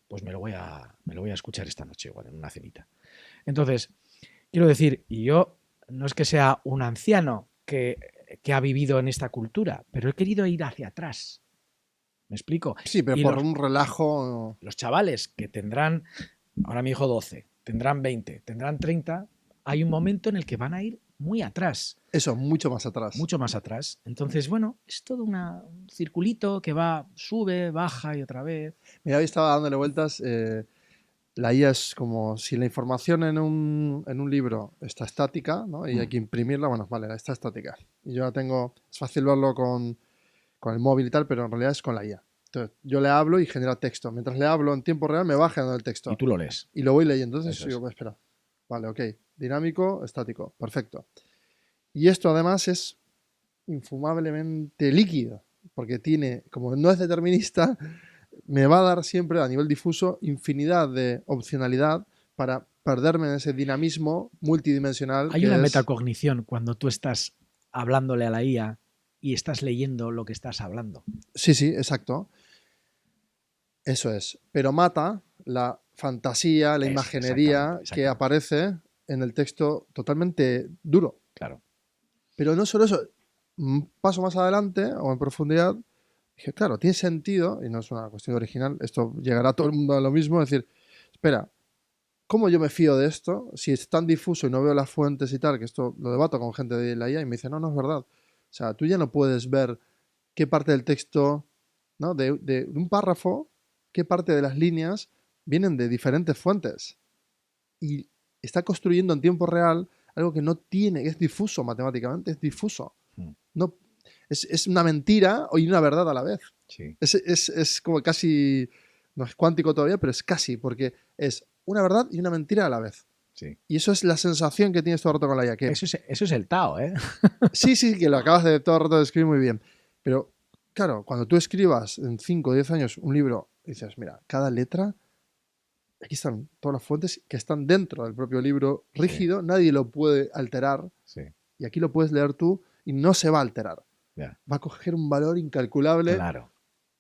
Pues me lo voy a escuchar esta noche igual, en una cenita. Entonces, quiero decir, y yo no es que sea un anciano que ha vivido en esta cultura, pero he querido ir hacia atrás. ¿Me explico? Sí, pero y por un relajo. los chavales que tendrán, ahora mi hijo 12, tendrán 20, tendrán 30, hay un momento en el que van a ir muy atrás. Eso, mucho más atrás. Mucho más atrás. Entonces, bueno, es todo un circulito que va, sube, baja y otra vez. Mira, hoy estaba dándole vueltas. La IA es como si la información en un libro está estática, ¿no? Y hay que imprimirla, bueno, vale, está estática. Y yo la tengo, es fácil verlo con el móvil y tal, pero en realidad es con la IA. Entonces, yo le hablo y genera texto. Mientras le hablo en tiempo real, me va generando el texto. Y tú lo lees. Y lo voy leyendo. Entonces, Eso digo, es. pues, espera. Vale, ok. Dinámico, estático. Perfecto. Y esto además es infumablemente líquido, porque tiene, como no es determinista, me va a dar siempre a nivel difuso infinidad de opcionalidad para perderme en ese dinamismo multidimensional. Hay una metacognición cuando tú estás hablándole a la IA y estás leyendo lo que estás hablando. Sí, sí, exacto. Eso es. Pero mata la fantasía, la imaginería que aparece en el texto totalmente duro. Claro. Pero no solo eso, un paso más adelante o en profundidad, dije, claro, tiene sentido, y no es una cuestión original, esto llegará a todo el mundo a lo mismo, decir, espera, ¿cómo yo me fío de esto? Si es tan difuso y no veo las fuentes y tal, que esto lo debato con gente de la IA y me dice, no, no es verdad. O sea, tú ya no puedes ver qué parte del texto, ¿no? de un párrafo, qué parte de las líneas vienen de diferentes fuentes. Y está construyendo en tiempo real algo que no tiene, es difuso matemáticamente, es difuso. No, es una mentira y una verdad a la vez. Sí. Es como casi, no es cuántico todavía, pero es casi, porque es una verdad y una mentira a la vez. Sí. Y eso es la sensación que tienes todo el rato con la IA. Que eso es el Tao, ¿eh? sí, que lo acabas de todo el rato de escribir muy bien. Pero, claro, cuando tú escribas en 5 o 10 años un libro, dices, mira, cada letra aquí están todas las fuentes que están dentro del propio libro Sí, rígido, nadie lo puede alterar sí, y aquí lo puedes leer tú y no se va a alterar. ya, Va a coger un valor incalculable claro.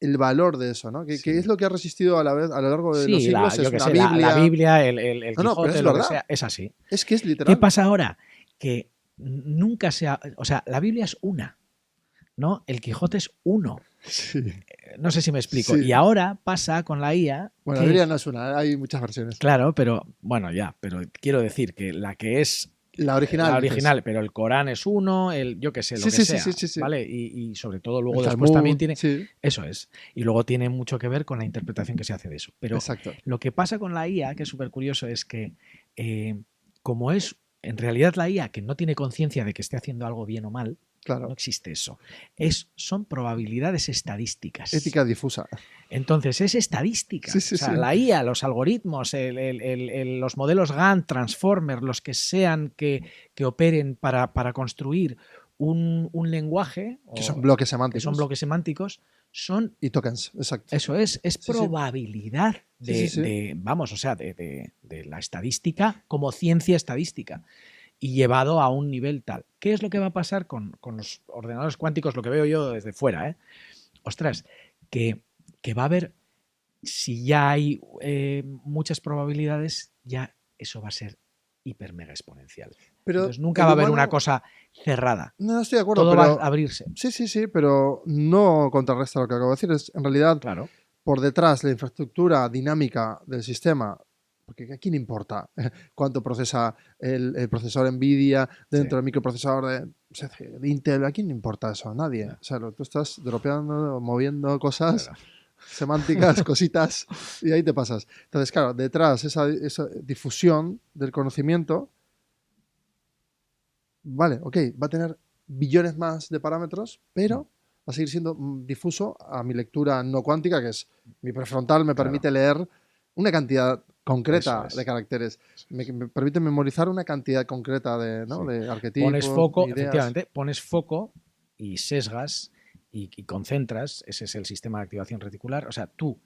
el valor de eso, ¿no? Que es Sí. lo que ha resistido a la vez, a lo largo de los Sí, siglos, yo es qué una sé, la Biblia. Biblia, el No, no, pero Quijote, es lo que verdad. sea, es así. Es que es ¿Qué literal. pasa ahora? Que nunca se ha... O sea, la Biblia es una, ¿no? El Quijote es uno. Sí, No sé si me explico. sí. Y ahora pasa con la IA Bueno, la que, Biblia no es una, hay muchas versiones. claro, pero bueno, ya, pero quiero decir que la que es La la original, dices. original, pero el Corán es uno, el yo qué sé, lo Sí, que sí, sí, sí, sea, sí, sí. ¿vale? Y sobre todo El luego después también Talmud, tiene, sí, eso es, y luego tiene mucho que ver con la interpretación que se hace de eso. Pero exacto. lo que pasa con la IA, que es súper curioso, es que eh, como es en realidad la IA que no tiene conciencia de que esté haciendo algo bien o mal, no Claro. existe eso. Son probabilidades estadísticas. Ética difusa. Entonces es Sí, estadística. O sí, sea, sí. la IA, los algoritmos, los modelos GAN, Transformer, los que sean que operen para construir un lenguaje, Que son o bloques que son semánticos bloques semánticos, son, y tokens, exacto. eso es Sí, sí. probabilidad Sí, sí, sí. vamos, o sea, de la estadística como ciencia estadística y llevado a un nivel tal. ¿Qué es lo que va a pasar con los ordenadores cuánticos? Lo que veo yo desde fuera, ¿eh? Ostras, que va a haber, si ya hay muchas probabilidades, ya eso va a ser hiper mega exponencial. Pero Entonces nunca el va a haber una humano, cosa cerrada. no estoy de acuerdo, Todo va a pero abrirse. sí, sí, sí, pero no contrarresta lo que acabo de decir. Es, en realidad, Claro. por detrás, la infraestructura dinámica del sistema, porque ¿a quién importa cuánto procesa el procesor NVIDIA Sí. dentro del microprocesador de Intel? ¿A quién le importa eso? A nadie. Ya, O sea, tú estás dropeando, moviendo cosas claro. semánticas, cositas, y ahí te pasas. Entonces, claro, detrás esa difusión del conocimiento, vale, ok, va a tener billones más de parámetros, pero Mm, va a seguir siendo difuso a mi lectura no cuántica, que es mi prefrontal me claro. permite leer una cantidad Eso concreta de es. caracteres, me permite memorizar una cantidad concreta de, ¿no? Sí. de Pones arquetipos, foco, ideas. efectivamente, pones foco y sesgas y concentras. Ese es el sistema de activación reticular. O sea, tú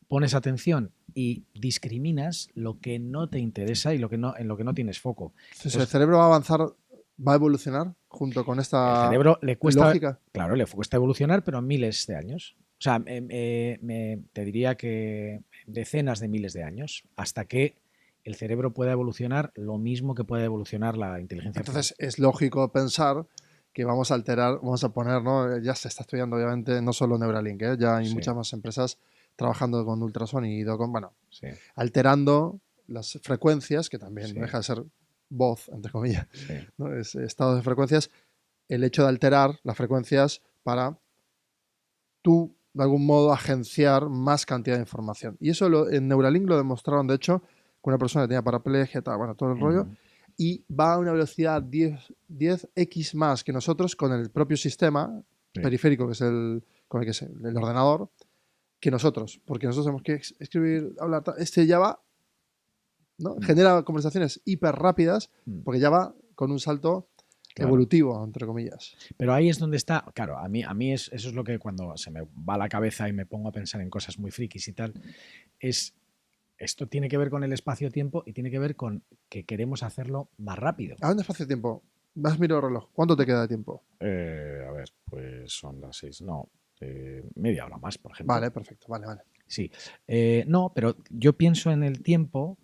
pones atención y discriminas lo que no te interesa y lo que no, en lo que no tienes foco. Entonces, el Entonces, cerebro va a avanzar, va a evolucionar junto con el esta cerebro le cuesta, lógica. claro, le cuesta evolucionar, pero miles de años. O sea, te diría que decenas de miles de años, hasta que el cerebro pueda evolucionar lo mismo que puede evolucionar la inteligencia artificial. Entonces, es lógico pensar que vamos a alterar, vamos a poner, ¿no? Ya se está estudiando, obviamente, no solo Neuralink, ¿eh? Ya hay Sí, muchas más empresas trabajando con ultrasonido, con, bueno, sí, alterando las frecuencias, que también no sí, deja de ser voz, entre comillas, sí, ¿no? Es estado de frecuencias, el hecho de alterar las frecuencias para tú, de algún modo, agenciar más cantidad de información. Y eso en Neuralink lo demostraron, de hecho, con una persona que tenía paraplegia, tal, bueno, todo el rollo, ujú, y va a una velocidad 10x más que nosotros con el propio sistema sí, periférico, que es con el que es el ordenador, que nosotros, porque nosotros tenemos que escribir, hablar, este ya va, ¿no? mm, Genera conversaciones hiper rápidas, mm, porque ya va con un salto claro. evolutivo, entre comillas. Pero ahí es donde está, claro, a mí eso es lo que cuando se me va la cabeza y me pongo a pensar en cosas muy frikis y tal, es esto tiene que ver con el espacio-tiempo y tiene que ver con que queremos hacerlo más rápido. ¿A dónde espacio-tiempo? Vas, miro el reloj. ¿Cuánto te queda de tiempo? A ver, pues son las 6, no, media hora más, por ejemplo. Vale, perfecto, vale, vale. Sí, no, pero yo pienso en el tiempo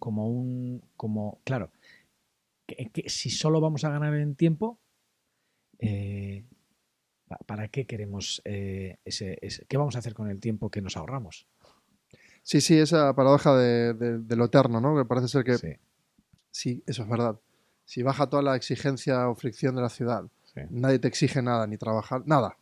claro, que si solo vamos a ganar en tiempo, eh, ¿para qué queremos qué vamos a hacer con el tiempo que nos ahorramos? Sí, sí, esa paradoja de lo eterno, ¿no? Que parece ser que Sí, sí, eso es verdad. Si baja toda la exigencia o fricción de la ciudad, sí. nadie te exige nada, ni trabajar, nada.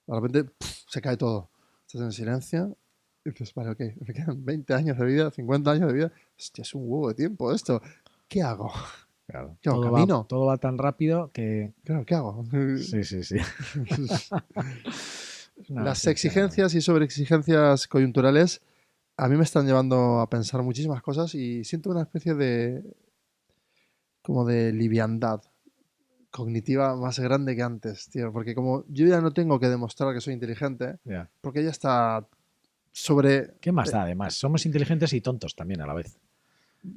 De repente se cae todo. Estás en silencio y dices, vale, ok, me quedan 20 años de vida, 50 años de vida. Hostia, es un huevo de tiempo esto. ¿Qué hago? Claro, ¿Qué hago? ¿Camino? todo va tan rápido que... Claro, ¿qué hago? Sí, sí, sí. Es una Las reflexión enorme. exigencias y sobreexigencias coyunturales a mí me están llevando a pensar muchísimas cosas y siento una especie de como de liviandad cognitiva más grande que antes, tío, porque como yo ya no tengo que demostrar que soy inteligente, Ya. porque ya está sobre ¿Qué más da, además? Somos inteligentes y tontos también a la vez.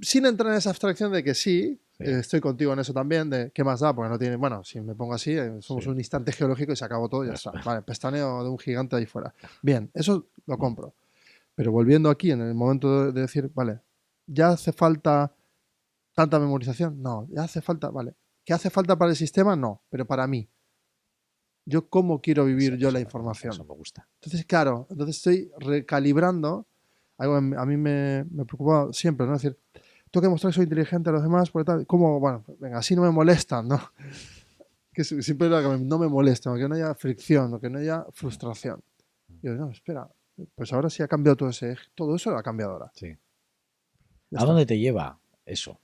sin entrar en esa abstracción de que sí, Sí. estoy contigo en eso también, de qué más da, porque no tiene, bueno, si me pongo así, somos Sí. un instante geológico y se acabó todo y ya Eso. está. Vale, pestaneo de un gigante ahí fuera. Bien, eso lo compro. Pero volviendo aquí, en el momento de decir, vale, ¿ya hace falta tanta memorización? No, ya hace falta, vale. ¿Qué hace falta para el sistema? No, pero para mí. Yo cómo quiero vivir yo la información. Eso me gusta. Entonces, claro, entonces estoy recalibrando. Algo a mí me preocupa siempre, ¿no? Es decir, tengo que mostrar que soy inteligente a los demás, porque tal, ¿cómo? Bueno, venga, así no me molestan, ¿no? Que siempre era que no me molestan, que no haya fricción, que no haya frustración. Y yo, no, espera, pues ahora sí ha cambiado todo eso lo ha cambiado ahora. Sí. Ya ¿A está. dónde te lleva eso?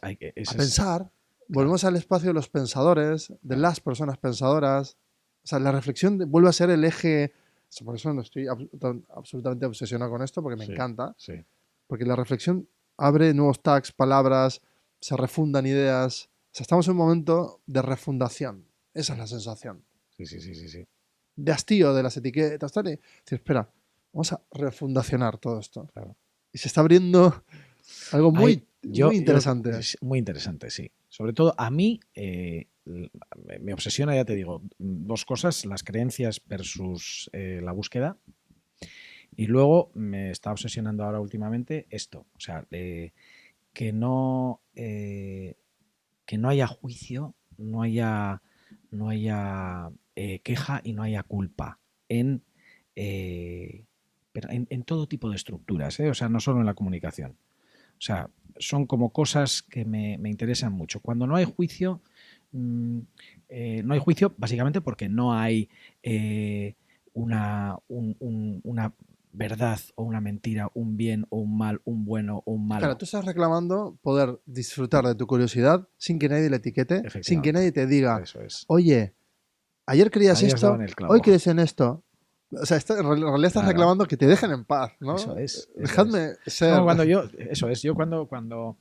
A pensar, volvemos al espacio de los pensadores, de las personas pensadoras. O sea, la reflexión vuelve a ser el eje. Por eso no estoy absolutamente obsesionado con esto, porque me encanta. Sí. Porque la reflexión abre nuevos tags, palabras, se refundan ideas. O sea, estamos en un momento de refundación. Esa es la sensación. Sí. De hastío de las etiquetas. Tal, y decir, espera, vamos a refundacionar todo esto. Claro. Y se está abriendo algo muy interesante. Muy interesante, sí. Sobre todo a mí me obsesiona, ya te digo, dos cosas, las creencias versus la búsqueda. Y luego me está obsesionando ahora últimamente esto, o sea, que no haya juicio, no haya queja y no haya culpa pero en todo tipo de estructuras, o sea, no solo en la comunicación. O sea, son como cosas que me interesan mucho. Cuando no hay juicio, no hay juicio básicamente porque no hay una verdad o una mentira, un bien o un mal, un bueno o un malo. Claro, tú estás reclamando poder disfrutar de tu curiosidad sin que nadie le etiquete, sin que nadie te diga, eso es. Oye, ayer creías Ahí has dado esto, en el clavo. hoy crees en esto. O sea, en realidad estás reclamando que te dejen en paz, ¿no? Eso es. Dejadme ser. No, yo cuando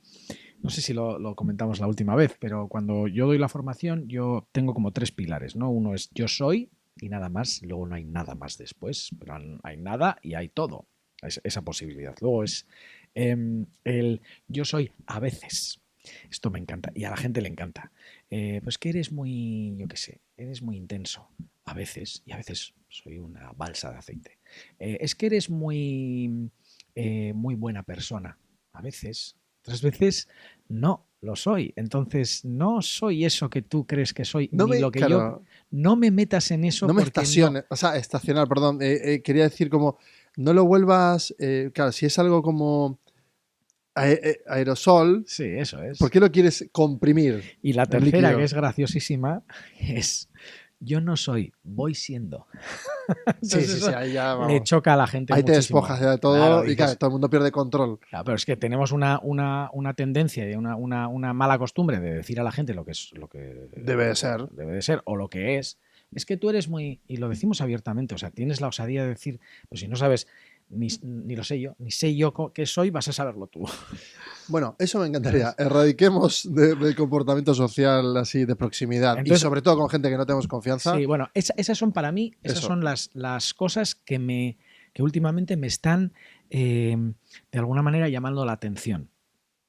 no sé si lo comentamos la última vez, pero cuando yo doy la formación, yo tengo como 3 pilares, ¿no? Uno es yo soy y nada más, luego no hay nada más después, pero hay nada y hay todo, esa posibilidad. Luego es el yo soy a veces. Esto me encanta y a la gente le encanta. Pues que eres muy, yo qué sé, eres muy intenso a veces y a veces soy una balsa de aceite. Es que eres muy buena persona a veces. Otras veces no lo soy. Entonces no soy eso que tú crees que soy, No ni me, lo que claro, yo. No me metas en eso no me porque estaciones. no. O sea, estacionar, perdón. Quería decir como, no lo vuelvas. Claro, si es algo como aerosol, Sí, eso ¿por es. qué lo quieres comprimir? Y la en tercera, líquido? que es graciosísima, es yo no soy, voy siendo. Sí, Entonces sí, sí, eso ahí ya le vamos. choca a la gente Ahí te muchísimo. despojas ya de Claro, todo y dices, claro, todo el mundo pierde control. claro, pero es que tenemos una tendencia y una mala costumbre de decir a la gente lo que es lo que Debe de ser. debe de ser o lo que es. Es que tú eres muy, y lo decimos abiertamente, o sea, tienes la osadía de decir, pues si no sabes, ni lo sé yo, ni sé yo qué soy, vas a saberlo tú. Bueno, eso me encantaría. Erradiquemos del comportamiento social así de proximidad. Entonces, y sobre todo con gente que no tenemos confianza. sí, bueno, esas son para mí, esas Eso. son las cosas que últimamente me están de alguna manera llamando la atención,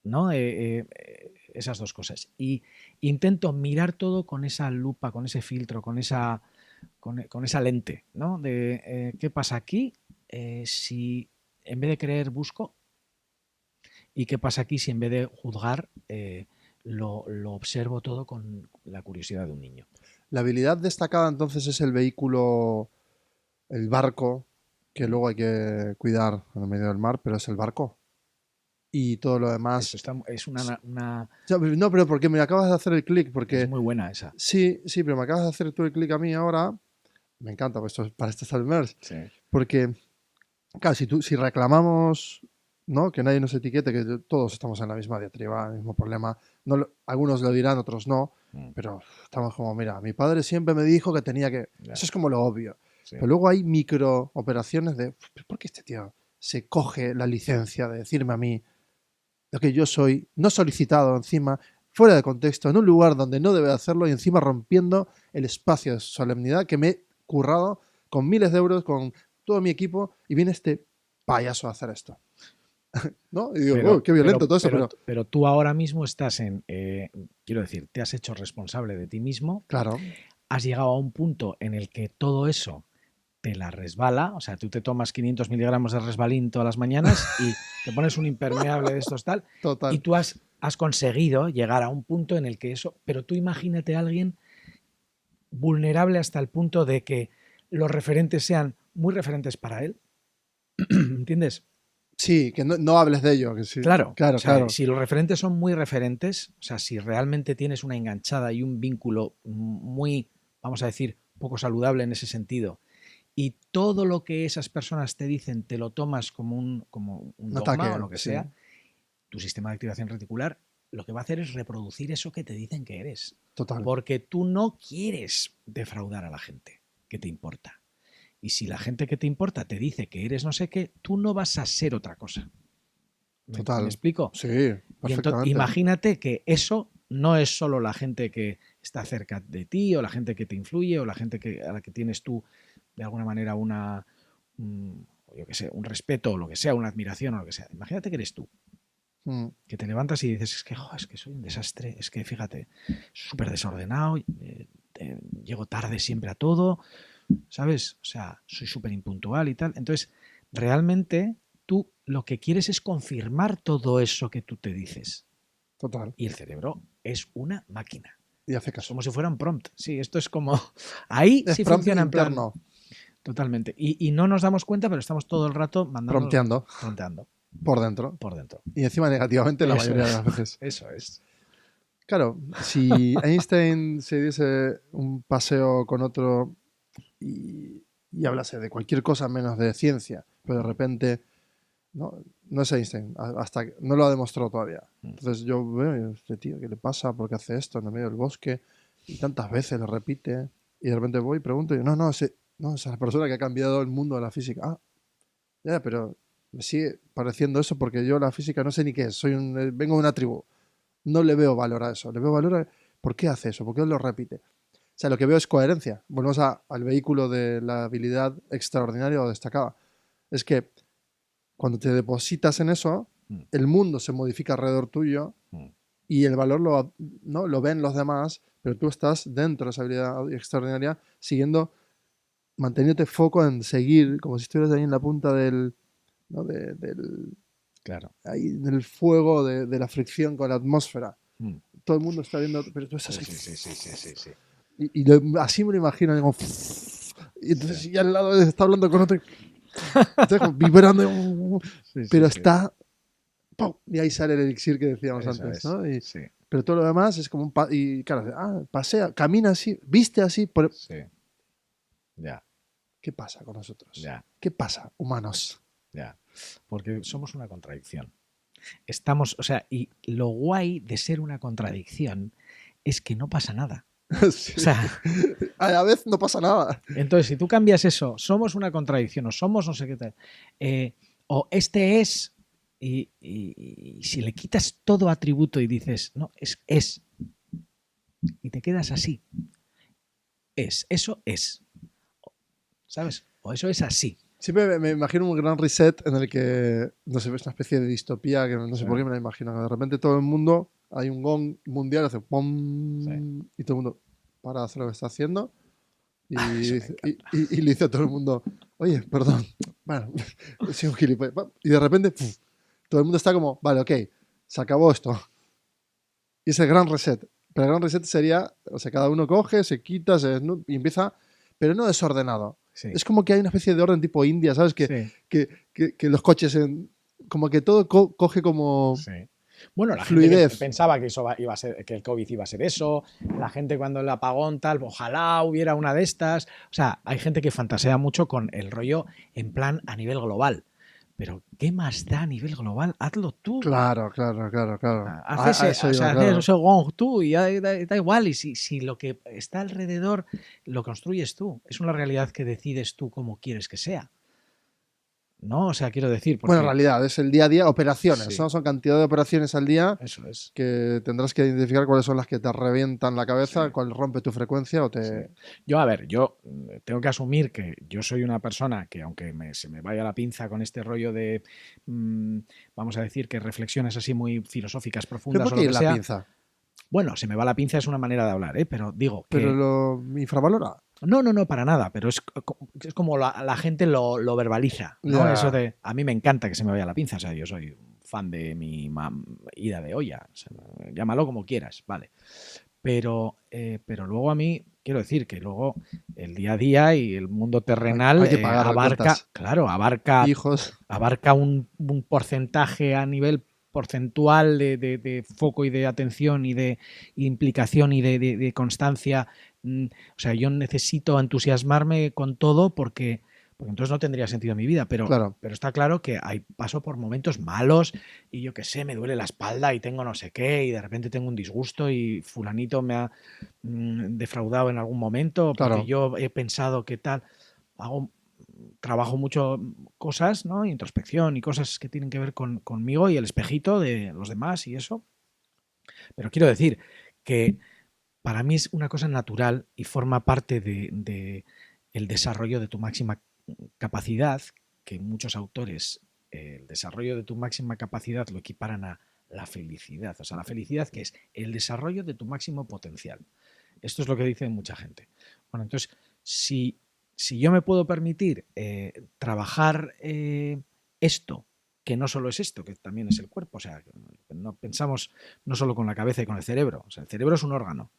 ¿no? Esas dos cosas. Y intento mirar todo con esa lupa, con ese filtro, con esa lente, ¿no? De qué pasa aquí si en vez de creer busco y qué pasa aquí si en vez de juzgar lo observo todo con la curiosidad de un niño. La habilidad destacada entonces es el vehículo, el barco, que luego hay que cuidar en el medio del mar, pero es el barco. Y todo lo demás. Eso es una No, pero porque me acabas de hacer el clic, porque. es muy buena esa. Sí, sí, pero me acabas de hacer tú el clic a mí ahora. Me encanta, pues para esto está el MERS. Sí. Porque, claro, si reclamamos, ¿no? Que nadie nos etiquete, que todos estamos en la misma diatriba, el mismo problema. No, algunos lo dirán, otros no. Pero estamos como, mira, mi padre siempre me dijo que tenía que. Ya. Eso es como lo obvio. Sí. Pero luego hay micro operaciones de. ¿Por qué este tío se coge la licencia de decirme a mí lo que yo soy, no solicitado encima, fuera de contexto, en un lugar donde no debe hacerlo y encima rompiendo el espacio de solemnidad que me he currado con miles de euros, con todo mi equipo, y viene este payaso a hacer esto? ¿no? Y digo, "Oh, qué violento todo eso", pero tú ahora mismo estás quiero decir, te has hecho responsable de ti mismo, claro, has llegado a un punto en el que todo eso te la resbala, o sea, tú te tomas 500 miligramos de resbalín todas las mañanas y te pones un impermeable de estos tal, y total. tú has conseguido llegar a un punto en el que eso, pero tú imagínate a alguien vulnerable hasta el punto de que los referentes sean muy referentes para él, ¿entiendes? Sí, que no hables de ello. Que sí. Claro, Claro, o sea, claro. si los referentes son muy referentes, o sea, si realmente tienes una enganchada y un vínculo muy, vamos a decir, poco saludable en ese sentido, y todo lo que esas personas te dicen te lo tomas como un Un dogma o ataque, lo que sí. sea, tu sistema de activación reticular lo que va a hacer es reproducir eso que te dicen que eres. Total. Porque tú no quieres defraudar a la gente que te importa. Y si la gente que te importa te dice que eres no sé qué, tú no vas a ser otra cosa. ¿Me Total. explico? Sí, Y entonces, perfectamente. imagínate que eso no es solo la gente que está cerca de ti o la gente que te influye o la gente a la que tienes tú de alguna manera yo qué sé, un respeto o lo que sea, una admiración o lo que sea. Imagínate que eres tú, que te levantas y dices, es que soy un desastre, es que fíjate, súper desordenado, llego tarde siempre a todo, ¿sabes? O sea, soy súper impuntual y tal. Entonces, realmente tú lo que quieres es confirmar todo eso que tú te dices. Total. Y el cerebro es una máquina. Y hace caso. Como si fuera un prompt. Sí, esto es como... Ahí Es sí prompting funciona en plan... interno. Totalmente. Y no nos damos cuenta, pero estamos todo el rato mandando... Prompteando. Por dentro. Por dentro. Y encima negativamente la Eso mayoría es. de las veces. Eso es. Claro, si Einstein se diese un paseo con otro y hablase de cualquier cosa menos de ciencia, pero de repente no es Einstein, hasta que no lo ha demostrado todavía. Entonces yo veo, este tío, ¿qué le pasa? ¿Por qué hace esto en el medio del bosque? Y tantas veces lo repite. Y de repente voy y pregunto, y no, esa es la persona que ha cambiado el mundo de la física. Ah, ya, pero me sigue pareciendo eso porque yo la física no sé ni qué es. Vengo de una tribu. No le veo valor a eso. Le veo valor a por qué hace eso, por qué lo repite. O sea, lo que veo es coherencia. Volvemos al vehículo de la habilidad extraordinaria o destacada. Es que cuando te depositas en eso, el mundo se modifica alrededor tuyo y el valor lo ven los demás, pero tú estás dentro de esa habilidad extraordinaria manteniéndote foco en seguir, como si estuvieras ahí en la punta del claro. Ahí del fuego de la fricción con la atmósfera. Todo el mundo está viendo, pero tú estás ahí. Sí. Y así me lo imagino. Digo, y entonces ya al lado está hablando con otro. Entonces, como vibrando. Pero está. ¡Pum! Y ahí sale el elixir que decíamos Eso antes. es, ¿no? sí. Pero todo lo demás es como un. Y claro, pasea, camina así, viste así. Sí. Ya. ¿Qué pasa con nosotros? Ya. ¿Qué pasa, humanos? Ya. Porque somos una contradicción. Estamos, o sea, y lo guay de ser una contradicción es que no pasa nada. Sí. O sea, a la vez no pasa nada. Entonces, si tú cambias eso, somos una contradicción o somos no sé qué tal, o este es, y si le quitas todo atributo y dices, no, es, y te quedas así, eso es, ¿sabes? O eso es así. Siempre me imagino un gran reset en el que, no sé, es una especie de distopía que no sé por qué me la imagino. Que de repente todo el mundo, hay un gong mundial, hace ¡pum! Y todo el mundo para de hacer lo que está haciendo. Y le dice a todo el mundo, oye, perdón, bueno, soy un gilipollas. Y de repente, ¡puf! Todo el mundo está como, vale, ok, se acabó esto. Y es el gran reset. Pero el gran reset sería, o sea, cada uno coge, se quita, y empieza, pero no desordenado. Sí. Es como que hay una especie de orden tipo India, ¿sabes? Que los coches, como que todo coge como bueno, la fluidez. Gente que pensaba que, iba a ser, que el COVID iba a ser eso, la gente cuando el apagón tal, ojalá hubiera una de estas. O sea, hay gente que fantasea mucho con el rollo en plan a nivel global. Pero, ¿qué más da a nivel global? Hazlo tú. Claro. Haces eso gong tú y da igual. Y si lo que está alrededor lo construyes tú, es una realidad que decides tú cómo quieres que sea. ¿no? O sea, quiero decir, Bueno, en porque realidad es el día a día, operaciones, sí, ¿no? Son cantidad de operaciones al día eso es. que tendrás que identificar cuáles son las que te revientan la Sí, cabeza, cuál rompe tu frecuencia o sí. te... Yo, a ver, yo tengo que asumir que yo soy una persona que, aunque se me vaya la pinza con este rollo de, mm, vamos a decir, que reflexiones así muy filosóficas, ¿Pero profundas por o qué lo ir que la sea, pinza? bueno, se me va la pinza es una manera de hablar, ¿eh? Pero digo Pero que lo infravalora. no, no, no, para nada, pero es como la gente lo verbaliza, ¿no? Eso Ya. de, a mí me encanta que se me vaya la pinza, o sea, yo soy fan de mi ida de olla, o sea, llámalo como quieras, vale. Pero luego a mí, quiero decir que luego el día a día y el mundo terrenal Hay que pagar abarca, cuentas. claro, abarca, Hijos. abarca un porcentaje a nivel porcentual de foco y de atención y de implicación y de constancia. O sea, yo necesito entusiasmarme con todo porque entonces no tendría sentido mi vida, Claro. pero está claro que paso por momentos malos y yo qué sé, me duele la espalda y tengo no sé qué y de repente tengo un disgusto y fulanito me ha defraudado en algún momento porque Claro. yo he pensado que tal, trabajo mucho cosas, ¿no? Introspección y cosas que tienen que ver conmigo y el espejito de los demás y eso. Pero quiero decir que para mí es una cosa natural y forma parte de el desarrollo de tu máxima capacidad, que muchos autores el desarrollo de tu máxima capacidad lo equiparan a la felicidad. O sea, la felicidad que es el desarrollo de tu máximo potencial. Esto es lo que dice mucha gente. Bueno, entonces, si yo me puedo permitir trabajar esto, que no solo es esto, que también es el cuerpo, o sea, no pensamos no solo con la cabeza y con el cerebro, o sea, el cerebro es un órgano,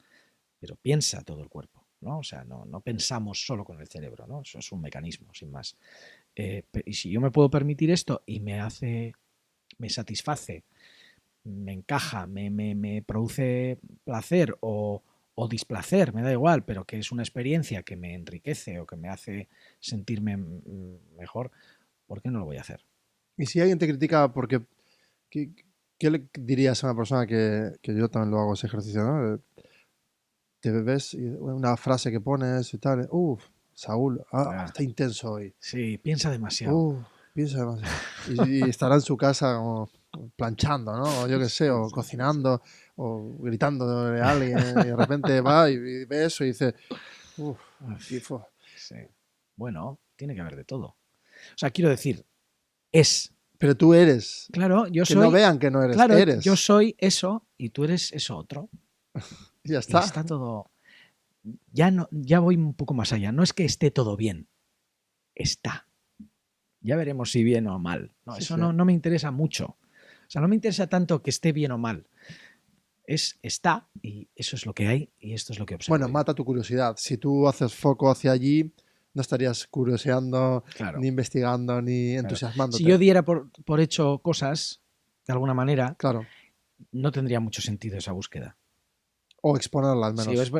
pero piensa todo el cuerpo, ¿no? O sea, no pensamos solo con el cerebro, ¿no? Eso es un mecanismo, sin más. Y si yo me puedo permitir esto y me satisface, me encaja, me produce placer o displacer, me da igual, pero que es una experiencia que me enriquece o que me hace sentirme mejor, ¿por qué no lo voy a hacer? Y si alguien te critica porque... ¿Qué, qué le dirías a una persona que yo también lo hago ese ejercicio, ¿no? Te ves y una frase que pones y tal. Uf, Saúl, Ah, está intenso hoy. sí, piensa demasiado. Uf, piensa demasiado. Y estará en su casa como planchando, ¿no? O yo qué sé, Sí, o sí, sí, sí. cocinando, o gritando de alguien, y de repente va y ve eso y dice, uf, Uf, tifo. sí. Bueno, tiene que haber de todo. O sea, quiero decir, es. Pero tú eres. Claro, Que no vean que no eres, claro, yo eres. soy eso y tú eres eso otro. Y ya Y está. está todo. Ya no, ya voy un poco más allá. No es que esté todo bien, está. Ya veremos si bien o mal. No, Sí, eso sí. no me interesa mucho. O sea, no me interesa tanto que esté bien o mal. Está y eso es lo que hay y esto es lo que Bueno, observo yo. mata tu curiosidad. Si tú haces foco hacia allí, no estarías curioseando, Claro, ni investigando, ni claro. Si yo entusiasmándote. diera por hecho cosas, de alguna manera, Claro. no tendría mucho sentido esa búsqueda. O exponerla al Si menos.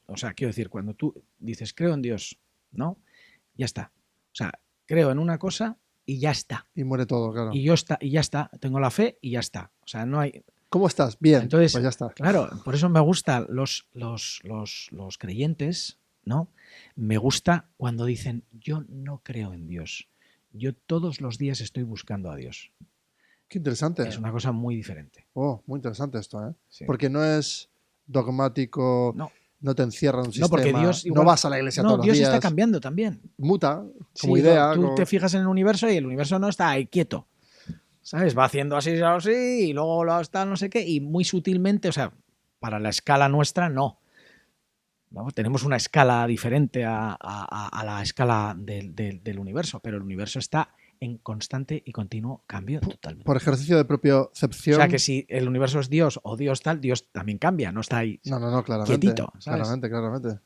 o sea, quiero decir, cuando tú dices creo en Dios, ¿no? Ya está. O sea, creo en una cosa y ya está. Y muere todo, claro. Y ya está. Tengo la fe y ya está. O sea, no hay. ¿Cómo estás? Bien, pues Entonces, ya está. claro, por eso me gustan los creyentes, ¿no? Me gusta cuando dicen, yo no creo en Dios. Yo todos los días estoy buscando a Dios. Qué interesante. Es una cosa muy diferente. Oh, muy interesante esto, ¿eh? Sí. Porque no es dogmático, No, no te encierra en un no, porque sistema, Dios no igual. vas a la iglesia No, todos los Dios está días. cambiando también. Muta como Sí, idea. tú te fijas en el universo y el universo no está ahí quieto. ¿Sabes? Va haciendo así, así, y luego lo está no sé qué, y muy sutilmente, o sea, para la escala nuestra, no. ¿No? Tenemos una escala diferente a la escala del universo, pero el universo está en constante y continuo cambio totalmente. Por ejercicio de O sea que propiocepción. si el universo es Dios o Dios tal, Dios también cambia, no está ahí No, claramente. quietito, ¿sabes? Claramente, claramente.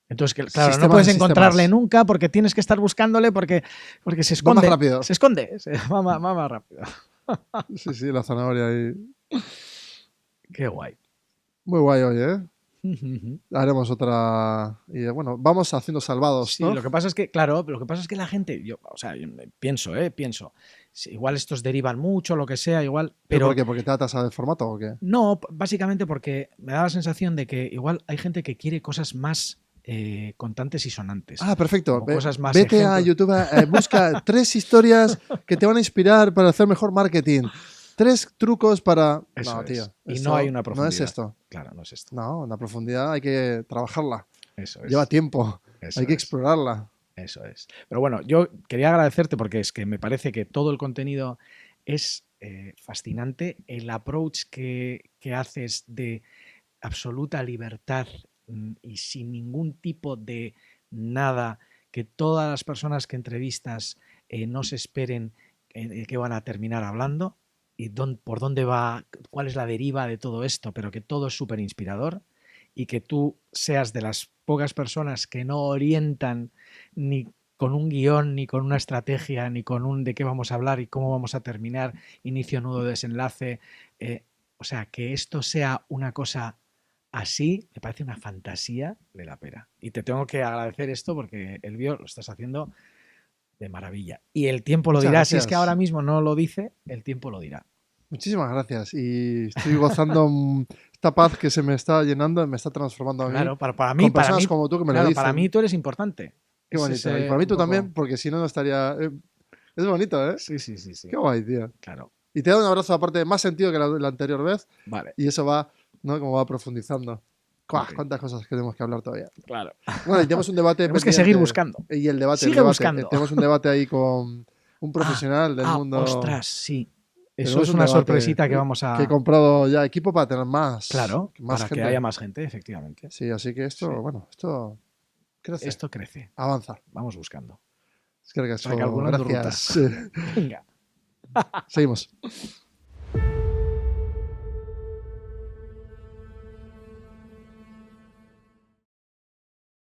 Entonces, claro, no Sistemas puedes de encontrarle sistemas. nunca porque tienes que estar buscándole porque se Va más esconde, rápido. se esconde, va más rápido. Sí, sí, la zanahoria ahí. Qué guay. Muy guay hoy, ¿eh? Haremos otra. Y bueno, vamos haciendo salvados, Sí, ¿no? lo que pasa es que, claro, lo que pasa es que la gente, o sea, yo pienso, igual estos derivan mucho, lo que sea, igual, ¿Pero por pero qué? ¿Porque te atas al formato o qué? no, básicamente porque me da la sensación de que igual hay gente que quiere cosas más contantes y sonantes. Ah, perfecto. Como cosas más Vete a ejemplos. YouTube, busca 3 historias que te van a inspirar para hacer mejor marketing. 3 trucos para... Eso No, es. tío. Y esto no hay una no es profundidad. esto. Claro, no es esto. No, la profundidad hay que trabajarla. Eso es. Lleva tiempo. Eso Hay que es. explorarla. Eso es. Pero bueno, yo quería agradecerte porque es que me parece que todo el contenido es fascinante. El approach que haces de absoluta libertad y sin ningún tipo de nada, que todas las personas que entrevistas no se esperen que van a terminar hablando y por dónde va, cuál es la deriva de todo esto, pero que todo es súper inspirador y que tú seas de las pocas personas que no orientan ni con un guión, ni con una estrategia, ni con un de qué vamos a hablar y cómo vamos a terminar, inicio, nudo, desenlace. O sea, que esto sea una cosa así, me parece una fantasía de la pera. Y te tengo que agradecer esto porque, Elvio, lo estás haciendo de maravilla. Y el tiempo lo Muchas dirá. Si es que gracias. ahora mismo no lo dice, el tiempo lo dirá. Muchísimas gracias. Y estoy gozando esta paz que se me está llenando, me está transformando a mí. Claro, Con personas como tú que me lo claro, para dicen. mí tú eres importante. Qué Ese bonito. Y es para mí un tú poco... también, porque si no, no estaría... es bonito, ¿eh? Sí, sí, sí, sí. Qué guay, tío. Claro. Y te da un abrazo aparte más sentido que la anterior vez. Vale. Y eso va, ¿no? Como va profundizando. Okay. Cuántas cosas que tenemos que hablar todavía. Claro. Bueno, y tenemos un debate Tenemos pendiente. que seguir buscando. Y el debate. Sigue buscando. Tenemos un debate ahí con un profesional del mundo. Ostras, sí. Eso Tenemos es un una debate sorpresita que vamos a... Que he comprado ya equipo para tener más. Claro, más para gente. que haya más gente, efectivamente. Sí, así que esto, Sí. bueno, esto crece. Esto crece. Avanza. Vamos buscando. Es que Recalculando gracias. ruta. Venga. Seguimos.